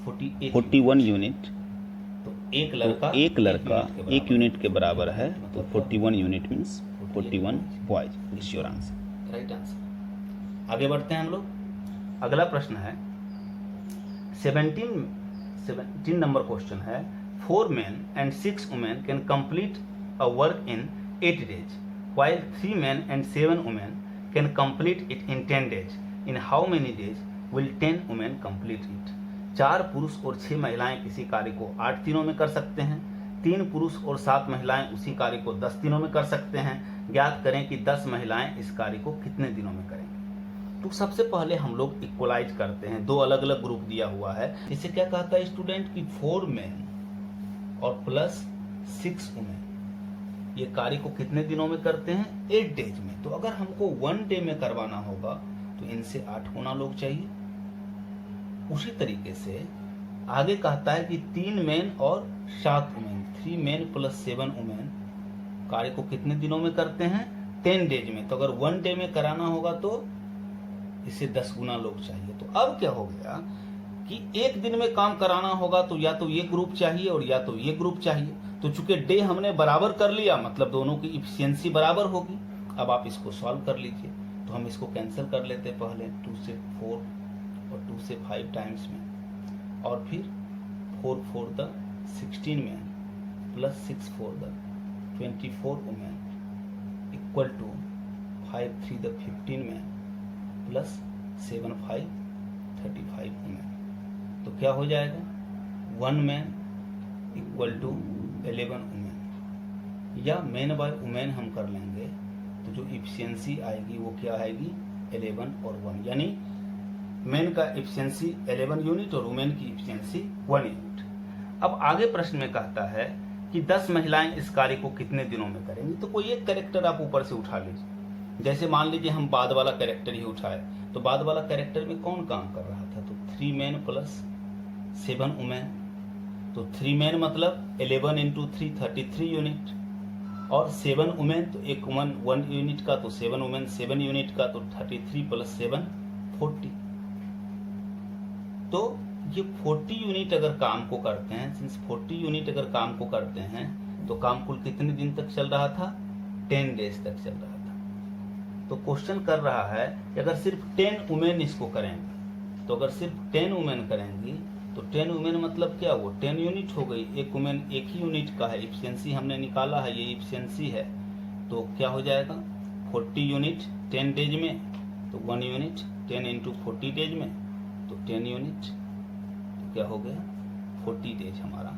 [SPEAKER 1] 41 यूनिट। तो एक लड़का 1 यूनिट के बराबर है, तो 41 unit means 41 boys is your answer, right answer. आगे बढ़ते हैं हम लोग। अगला प्रश्न है 17 नंबर क्वेश्चन है, 4 men and 6 women can complete a work in 8 days, while 3 men and 7 women can complete it in 10 days. In how many days will 10 women complete it? 4 पुरुष और 6 महिलाएं किसी कार्य को 8 दिनों में कर सकते हैं। 3 पुरुष और 7 महिलाएं उसी कार्य को 10 दिनों में कर सकते हैं। ज्ञात करें कि 10 महिलाएं इस कार्य को कितने दिनों में करेंगी। तो सबसे पहले हम लोग इक्वलाइज करते हैं, 2 अलग अलग ग्रुप दिया हुआ है। इसे क्या कहता है स्टूडेंट की 4 मैन और प्लस 6 वुमेन ये कार्य को कितने दिनों में करते हैं, 8 डेज में। तो अगर हमको 1 डे में करवाना होगा तो इनसे 8 गुना लोग चाहिए। उसी तरीके से आगे कहता है कि 3 मैन और 7 वुमेन, 3 मैन प्लस 7 वुमेन कार्य को कितने दिनों में करते हैं, 10 डेज में। तो अगर 1 डे में कराना होगा तो इससे 10 गुना लोग चाहिए। तो अब क्या हो गया कि एक दिन में काम कराना होगा तो या तो ये ग्रुप चाहिए और या तो ये ग्रुप चाहिए। तो चूंकि डे हमने बराबर कर लिया, मतलब दोनों की इफिशियंसी बराबर होगी। अब आप इसको सॉल्व कर लीजिए। तो हम इसको कैंसिल कर लेते हैं पहले, 2 से 4 और 2 से 5 टाइम्स में, और फिर 4 4 the 16 man plus 6 4 the 24 women equal to 5 3 the 15 man plus 7 5 35 women. तो क्या हो जाएगा, 1 मैन इक्वल टू 11 वुमेन, या मैन बाय वुमेन हम कर लेंगे तो जो इफिशियंसी आएगी वो क्या आएगी, 11 और 1, यानी मैन का इफिशियंसी 11 यूनिट और वुमेन की इफिशियंसी 1 यूनिट। अब आगे प्रश्न में कहता है कि 10 महिलाएं इस कार्य को कितने दिनों में करेंगी। तो कोई एक कैरेक्टर आप ऊपर से उठा लीजिए, जैसे मान लीजिए हम बाद वाला कैरेक्टर ही उठाए, तो बाद वाला कैरेक्टर में कौन काम कर रहा था, तो 3 मैन प्लस 7 वुमेन। तो 3 मैन मतलब 11 इंटू 3 33 यूनिट, और 7 वुमेन तो एक वुमन 1 यूनिट का, तो 7 वुमेन 7 यूनिट का, तो 33 प्लस 7 40। तो ये 40 यूनिट अगर काम को करते हैं, सिंस 40 यूनिट अगर काम को करते हैं तो काम कुल कितने दिन तक चल रहा था, 10 डेज तक चल रहा था। तो क्वेश्चन कर रहा है कि अगर सिर्फ 10 वुमेन इसको करेंगे, तो अगर सिर्फ 10 वुमेन करेंगी तो 10 वुमेन मतलब क्या, वो 10 यूनिट हो गई, एक वुमेन एक ही यूनिट का है, इफिशियंसी हमने निकाला है, ये इफिशियंसी है। तो क्या हो जाएगा, 40 यूनिट 10 डेज में, तो 1 यूनिट, 10 इंटू 40 डेज में तो 10 यूनिट, तो क्या हो गया 40 डेज हमारा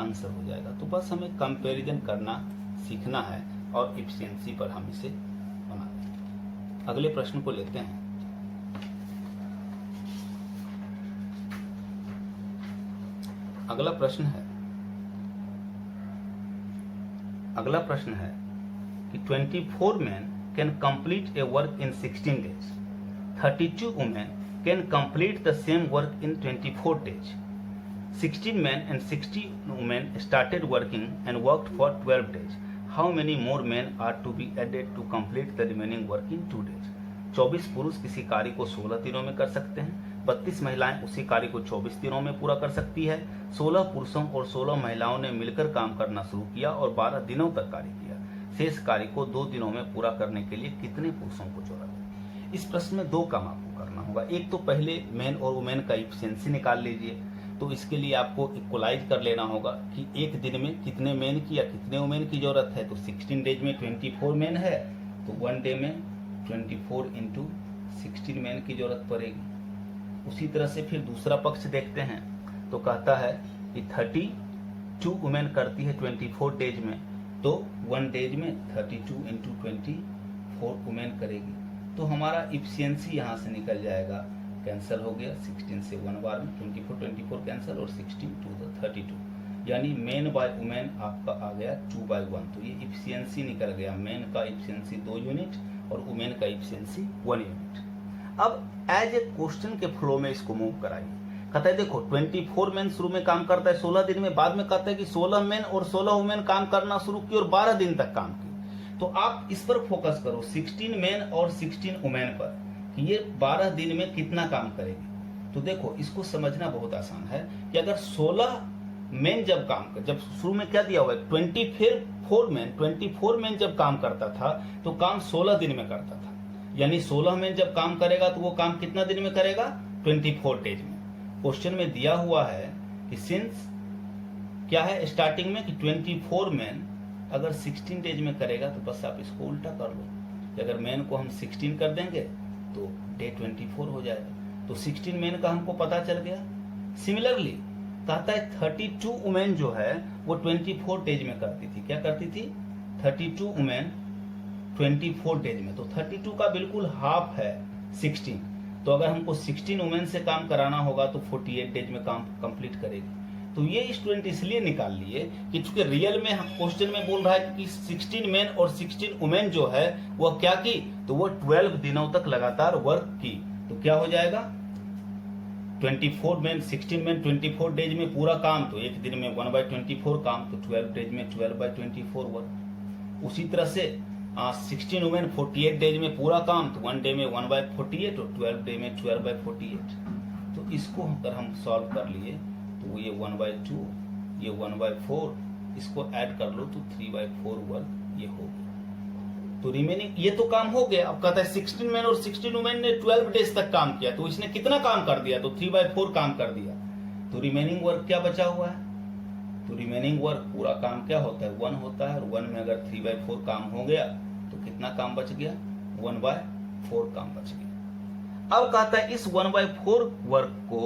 [SPEAKER 1] आंसर हो जाएगा। तो बस हमें कंपैरिजन करना सीखना है और इफिशियंसी पर हम इसे बना दें। अगले प्रश्न को लेते हैं। अगला प्रश्न है कि 24 men can complete a work in 16 days. 32 women can complete the same work in 24 days. 16 men and 60 women started working and worked for 12 days. How many more men are to be added to complete the remaining work in 2 days? 24 पुरुष किसी कार्य को 16 दिनों में कर सकते हैं, 32 महिलाएं उसी कार्य को 24 दिनों में पूरा कर सकती है। 16 पुरुषों और 16 महिलाओं ने मिलकर काम करना शुरू किया और 12 दिनों तक कार्य किया। शेष कार्य को 2 दिनों में पूरा करने के लिए कितने पुरुषों को जोड़ा गया। इस प्रश्न में 2 काम आपको करना होगा। एक तो पहले मैन और वुमेन का इफिशियंसी निकाल लीजिए, तो इसके लिए आपको इक्वलाइज कर लेना होगा कि एक दिन में कितने मैन की या कितने वुमेन की जरूरत है। तो 16 डेज में 24 मैन है, तो 1 डे में 24 इंटू 16 मैन की जरूरत पड़ेगी। उसी तरह से फिर दूसरा पक्ष देखते हैं, तो कहता है कि 32 वुमेन करती है 24 डेज में, तो 1 डेज में 32 इंटू 24 वुमेन करेगी। तो हमारा इफिशियंसी यहाँ से निकल जाएगा, कैंसिल हो गया, 16 से 1 बार में 24 कैंसिल और 16 टू द 32, यानी मेन बाय वुमेन आपका आ गया 2/1। तो ये इफिशियंसी निकल गया, मेन का इफिशियंसी 2 यूनिट और वुमेन का इफिशियंसी 1 यूनिट। अब एज ए क्वेश्चन के फ्लो में इसको मूव कराइए। कहता है देखो 24 मैन शुरू में काम करता है 16 दिन में, बाद में कहता है कि 16 मैन और 16 वुमेन काम करना शुरू की और 12 दिन तक काम की। तो आप इस पर फोकस करो 16 मैन और 16 वुमेन पर कि ये 12 दिन में कितना काम करेगी। तो देखो इसको समझना बहुत आसान है कि अगर 16 मैन जब शुरू में क्या दिया हुआ है 24 मैन जब काम करता था तो काम 16 दिन में करता था, यानी 16 मैन जब काम करेगा तो वो काम कितना दिन में करेगा 24 डेज में। क्वेश्चन में दिया हुआ है कि सिंस क्या है स्टार्टिंग में कि 24 मैन अगर 16 डेज में करेगा, तो बस आप इसको उल्टा कर लो कि अगर मैन को हम 16 कर देंगे तो डे 24 हो जाएगा। तो 16 मैन का हमको पता चल गया। सिमिलरली कहता है 32 वुमेन जो है वो 24 डेज में करती थी। क्या करती थी 32 वुमेन 24 डेज में, तो 32 का बिल्कुल हाफ है 16। तो अगर हमको 16 वुमेन से काम कराना होगा तो 48 डेज में काम कंप्लीट करेगी। तो ये स्टूडेंट इसलिए निकाल लिए कि चूंकि रियल में क्वेश्चन में बोल रहा है कि 16 मैन और 16 वुमेन जो है वह क्या की, तो वो 12 दिनों तक लगातार वर्क की। तो क्या हो जाएगा 24 मैन 16 मैन 24 डेज में पूरा काम, तो एक दिन में 1/24 काम, तो 12 डेज में 12/24 वर्क। उसी तरह से 16 वुमेन 48 डेज में पूरा काम, तो 1 डे में 1/48 और 12 डे में 12/48। तो इसको अगर हम सॉल्व कर लिए तो ये 1/2 ये 1/4, इसको ऐड कर लो तो 3/4 वर्क ये हो गया। तो रिमेनिंग ये तो काम हो गया। अब कहता है 16 मैन और 16 वुमेन ने 12 डेज तक काम किया, तो इसने कितना काम कर दिया, तो 3/4 काम कर दिया। तो रिमेनिंग वर्क क्या बचा हुआ है, तो रिमेनिंग वर्क पूरा काम क्या होता है 1 होता है, और 1 में अगर 3/4 काम हो गया तो कितना काम बच गया, 1/4 काम बच गया। अब कहता है इस 1/4 वर्क को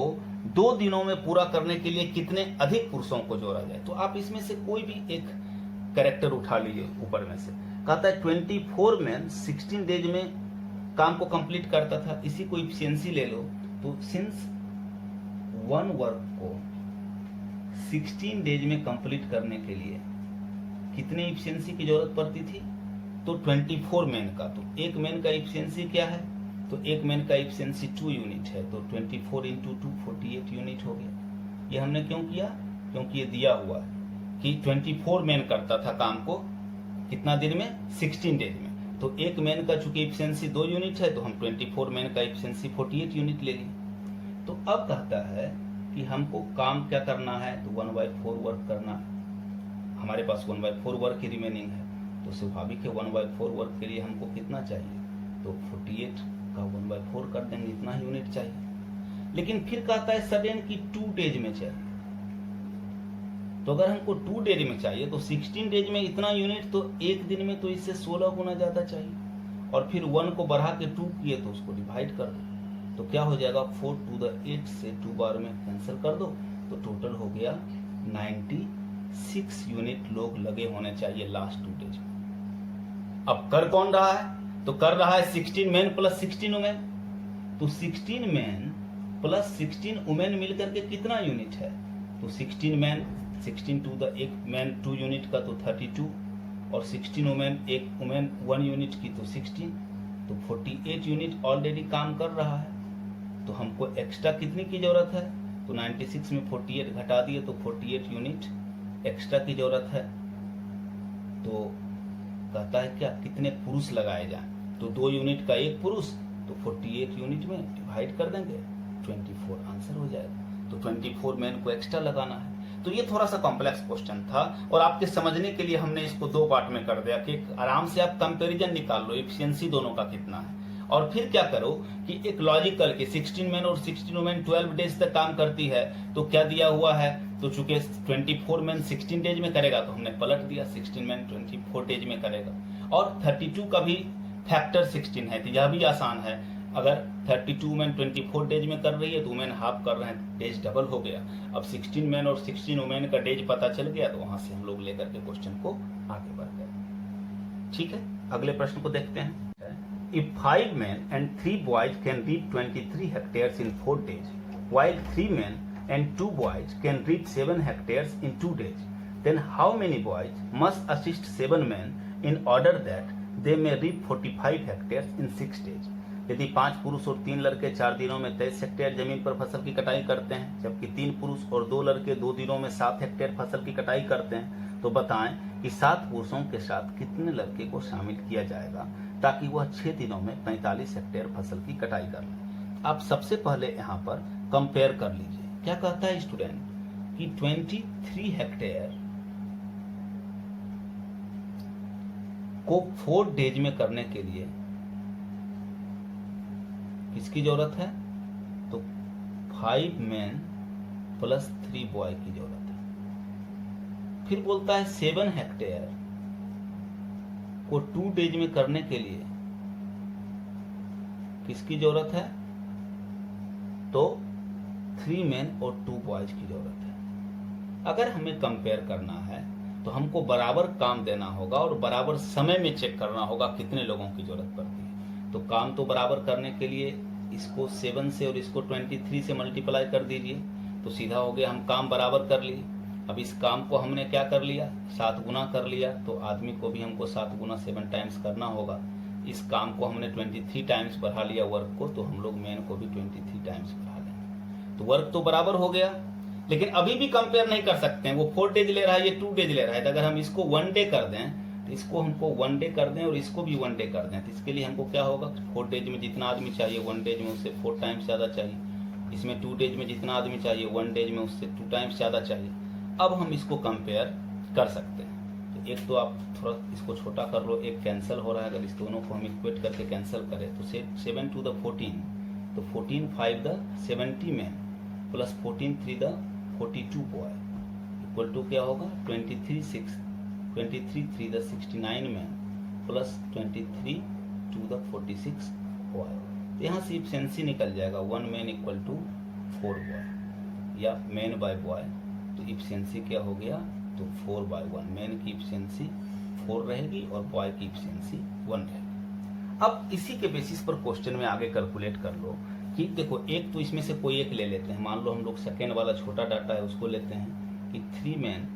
[SPEAKER 1] 2 दिनों में पूरा करने के लिए कितने अधिक पुरुषों को जोड़ा जाए। तो आप इसमें से कोई भी एक कैरेक्टर उठा लीजिए ऊपर में से। कहता है 24 मैन 16 डेज में काम को कंप्लीट करता था, इसी को इफिशियंसी ले लो। तो सिंस 1 वर्क को 16 डेज में कंप्लीट करने के लिए कितने इफिशियंसी की जरूरत पड़ती थी, तो 24 मैन का। तो एक मैन का इफिशियंसी क्या है, तो एक मैन का इफिशियंसी 2 यूनिट है, तो 24 इंटू 2 48 यूनिट हो गया। ये हमने क्यों किया, क्योंकि ये दिया हुआ है कि 24 मैन करता था काम को कितना दिन में, 16 डेज में। तो एक मैन का चूंकि इफिशियंसी 2 यूनिट है, तो हम 24 मैन का इफिशियंसी 48 यूनिट ले लिए। तो अब कहता है कि हमको काम क्या करना है, तो 1/4 वर्क करना है। हमारे पास 1/4 वर्क ही रिमेनिंग है, तो स्वाभाविक है 1/4 वर्क के लिए हमको कितना चाहिए, तो 48 का 1/4 कर देंगे, इतना ही यूनिट चाहिए। लेकिन फिर कहता है सडन की 2 डेज में चाहिए। तो अगर हमको 2 डेज में चाहिए तो 16 डेज में इतना यूनिट, तो एक दिन में तो इससे 16 गुना ज्यादा चाहिए। और फिर 1 को बढ़ा के 2 किए तो उसको डिवाइड कर दो, तो क्या हो जाएगा 4 to the 8 से 2 बार में कैंसिल कर दो, तो टोटल हो गया 96 यूनिट लोग लगे होने चाहिए लास्ट 2 डेज में। अब कर कौन रहा है, तो कर रहा है 16 मैन प्लस 16 वुमेन। तो 16 मैन प्लस 16 वुमेन मिलकर के कितना यूनिट है, तो 16 मैन 16 टू द एक मैन 2 यूनिट का तो 32, और 16 वुमेन एक वुमेन 1 यूनिट की तो 16, तो 48 यूनिट ऑलरेडी काम कर रहा है। तो हमको एक्स्ट्रा कितनी की जरूरत है, तो 96 में 48 घटा दिए तो 48 यूनिट एक्स्ट्रा की जरूरत है। तो कहता है क्या कितने पुरुष लगाए जाएं, तो 2 यूनिट का एक पुरुष, तो 48 यूनिट में डिवाइड कर देंगे, 24 आंसर हो जाएगा। तो 24 मैन को एक्स्ट्रा लगाना है। तो ये थोड़ा सा कॉम्प्लेक्स क्वेश्चन था, और आपके समझने के लिए हमने इसको 2 पार्ट में कर दिया कि आराम से आप कंपैरिजन निकाल लो एफिशिएंसी दोनों का कितना है। और फिर क्या करो कि एक लॉजिकल कि 16 मैन और 16 वुमेन 12 डेज तक काम करती है, तो क्या दिया हुआ है, तो चूंकि 24 मैन 16 डेज में करेगा तो हमने पलट दिया 16 मैन 24 डेज में करेगा। और 32 का भी फैक्टर 16 है, तो यह भी आसान है। अगर 32 मैन 24 डेज में कर रही है तो वुमेन हाफ कर रहे हैं, डेज डबल हो गया। अब 16 मैन और 16 वुमेन का डेज पता चल गया, तो वहां से हम लोग लेकर के क्वेश्चन को आगे बढ़ गए। ठीक है, अगले प्रश्न को देखते हैं। If 5 men and 3 boys can reap 23 hectares in 4 days, while 3 men and 2 boys can reap 7 hectares in 2 days, then how many boys must assist 7 men in order that they may reap 45 hectares in 6 days? यदि 5 पुरुष और 3 लड़के 4 दिनों में 23 hectare जमीन पर फसल की कटाई करते हैं, जबकि 3 पुरुष और 2 लड़के 2 दिनों में 7 हेक्टेयर फसल की कटाई करते हैं, तो बताएं कि 7 पुरुषों के साथ कितने लड़के को शामिल किया जाएगा ताकि वह 6 दिनों में 45 हेक्टेयर फसल की कटाई कर ले। आप सबसे पहले यहाँ पर कंपेयर कर लीजिए। क्या कहता है स्टूडेंट कि 23 हेक्टेयर को 4 डेज में करने के लिए किसकी जरूरत है, तो 5 मैन प्लस 3 बॉय की जरूरत है। फिर बोलता है 7 हेक्टेयर को 2 डेज में करने के लिए किसकी जरूरत है, तो 3 मैन और 2 बॉयज की जरूरत है। अगर हमें कंपेयर करना है तो हमको बराबर काम देना होगा और बराबर समय में चेक करना होगा कितने लोगों की जरूरत पड़ती है। तो काम तो बराबर करने के लिए इसको 7 से और इसको 23 से मल्टीप्लाई कर दीजिए, तो सीधा हो गया, हम काम बराबर कर लिए। अब इस काम को हमने क्या कर लिया, 7 गुना कर लिया, तो आदमी को भी हमको 7 गुना 7 टाइम्स करना होगा। इस काम को हमने 23 टाइम्स बढ़ा लिया वर्क को, तो हम लोग मैन को भी 23 टाइम्स बढ़ा लेंगे। तो वर्क तो बराबर हो गया, लेकिन अभी भी कंपेयर नहीं कर सकते हैं। वो 4 डेज ले रहा है, ये 2 डेज ले रहा है। तो अगर हम इसको 1 डे कर दें, तो इसको हमको 1 डे कर दें और इसको भी 1 डे कर दें, तो इसके लिए हमको क्या होगा, 4 डेज में जितना आदमी चाहिए 1 डेज में उससे 4 टाइम्स ज्यादा चाहिए। इसमें 2 डेज में जितना आदमी चाहिए 1 डेज में उससे 2 टाइम्स ज्यादा चाहिए। अब हम इसको कंपेयर कर सकते हैं। तो एक तो आप थोड़ा इसको छोटा कर लो, एक कैंसिल हो रहा है। अगर इस दोनों को हम इक्वेट करके कैंसिल करें तो 7 to the 14, तो 14 5 the 70 man plus 14 3 the 42 boy equal to क्या होगा, 23 3 the 69 man plus 23 two the 46 boy. तो यहाँ से इफिशियंसी निकल जाएगा 1 मैन इक्वल टू 4 बॉय या मैन बाय बॉय। तो इफिशियंसी क्या हो गया, तो 4/1। मैन की इफिशियंसी 4 रहेगी और बॉय की इफिशियंसी 1 रहेगी। अब इसी के बेसिस पर क्वेश्चन में आगे कैलकुलेट कर लो कि देखो एक तो इसमें से कोई एक ले लेते हैं। मान लो हम लोग सेकेंड वाला छोटा डाटा है उसको लेते हैं कि 3 मैन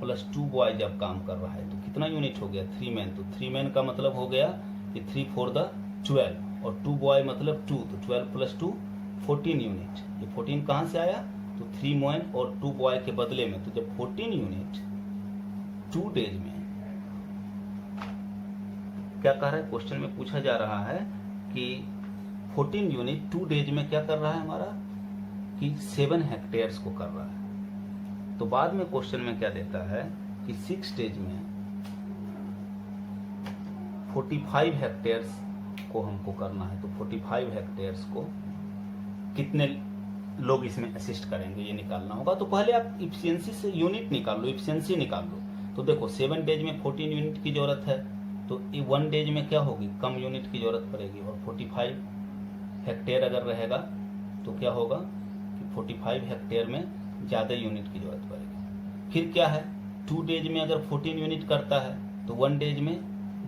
[SPEAKER 1] प्लस 2 बॉय जब काम कर रहा है तो कितना यूनिट हो गया, 3 मैन। तो 3 मैन का मतलब हो गया कि 3 4 12 और 2 बॉय मतलब 2, तो 12 प्लस 2 14 यूनिट। ये 14 कहाँ से आया, तो 3 मैन और 2 बॉय के बदले में। तो जब 14 यूनिट 2 डेज में, क्या कह रहा है क्वेश्चन में पूछा जा रहा है कि 14 यूनिट 2 डेज में क्या कर रहा है हमारा, कि 7 हेक्टेयर्स को कर रहा है। तो बाद में क्वेश्चन में क्या देता है कि 6 डेज में 45 हेक्टेयर्स को हमको करना है। तो 45 हेक्टेयर्स को कितने लोग इसमें असिस्ट करेंगे ये निकालना होगा। तो पहले आप इफिशियंसी से यूनिट निकाल लो, इफिशियंसी निकाल लो। तो देखो 7 डेज में 14 यूनिट की जरूरत है, तो 1 डेज में क्या होगी, कम यूनिट की जरूरत पड़ेगी। और 45 हेक्टेयर अगर रहेगा तो क्या होगा कि 45 हेक्टेयर में ज़्यादा यूनिट की जरूरत पड़ेगी। फिर क्या है, 2 डेज में अगर 14 यूनिट करता है तो 1 डेज में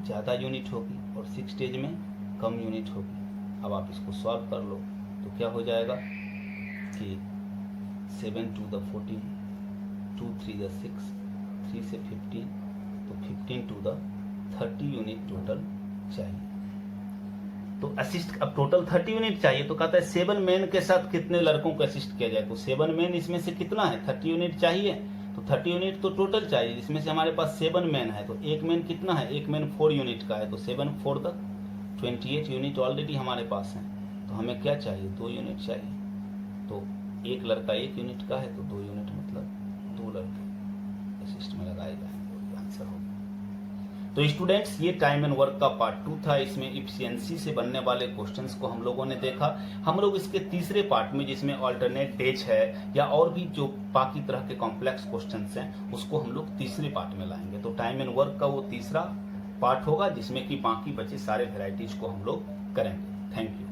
[SPEAKER 1] ज़्यादा यूनिट होगी और 6 डेज में कम यूनिट होगी। अब आप इसको सॉल्व कर लो तो क्या हो जाएगा कि 7 2 द 14, 2 3 द 6, 3 से 15, तो 15 2 द 30 यूनिट टोटल चाहिए। तो असिस्ट अब टोटल 30 यूनिट चाहिए, तो कहता है 7 मैन के साथ कितने लड़कों को असिस्ट किया जाए। तो 7 मैन इसमें से कितना है, 30 यूनिट चाहिए। तो 30 यूनिट तो टोटल चाहिए, जिसमें से हमारे पास 7 मैन है। तो एक मैन कितना है, एक मैन 4 यूनिट का है। तो 7 4 द 28 यूनिट ऑलरेडी हमारे पास है। तो हमें क्या चाहिए, 2 यूनिट चाहिए। तो एक लड़का 1 यूनिट का है, तो 2 यूनिट मतलब 2 लड़के असिस्ट में लगाए जाएंगे। आंसर होगा। तो स्टूडेंट्स ये टाइम एंड वर्क का पार्ट 2 था। इसमें इफिशियंसी से बनने वाले क्वेश्चंस को हम लोगों ने देखा। हम लोग इसके तीसरे पार्ट में, जिसमें अल्टरनेट डेज है या और भी जो बाकी तरह के कॉम्प्लेक्स क्वेश्चंस हैं, उसको हम लोग तीसरे पार्ट में लाएंगे। तो टाइम एंड वर्क का वो तीसरा पार्ट होगा जिसमें कि बाकी बचे सारे वेराइटीज को हम लोग करेंगे। Thank you.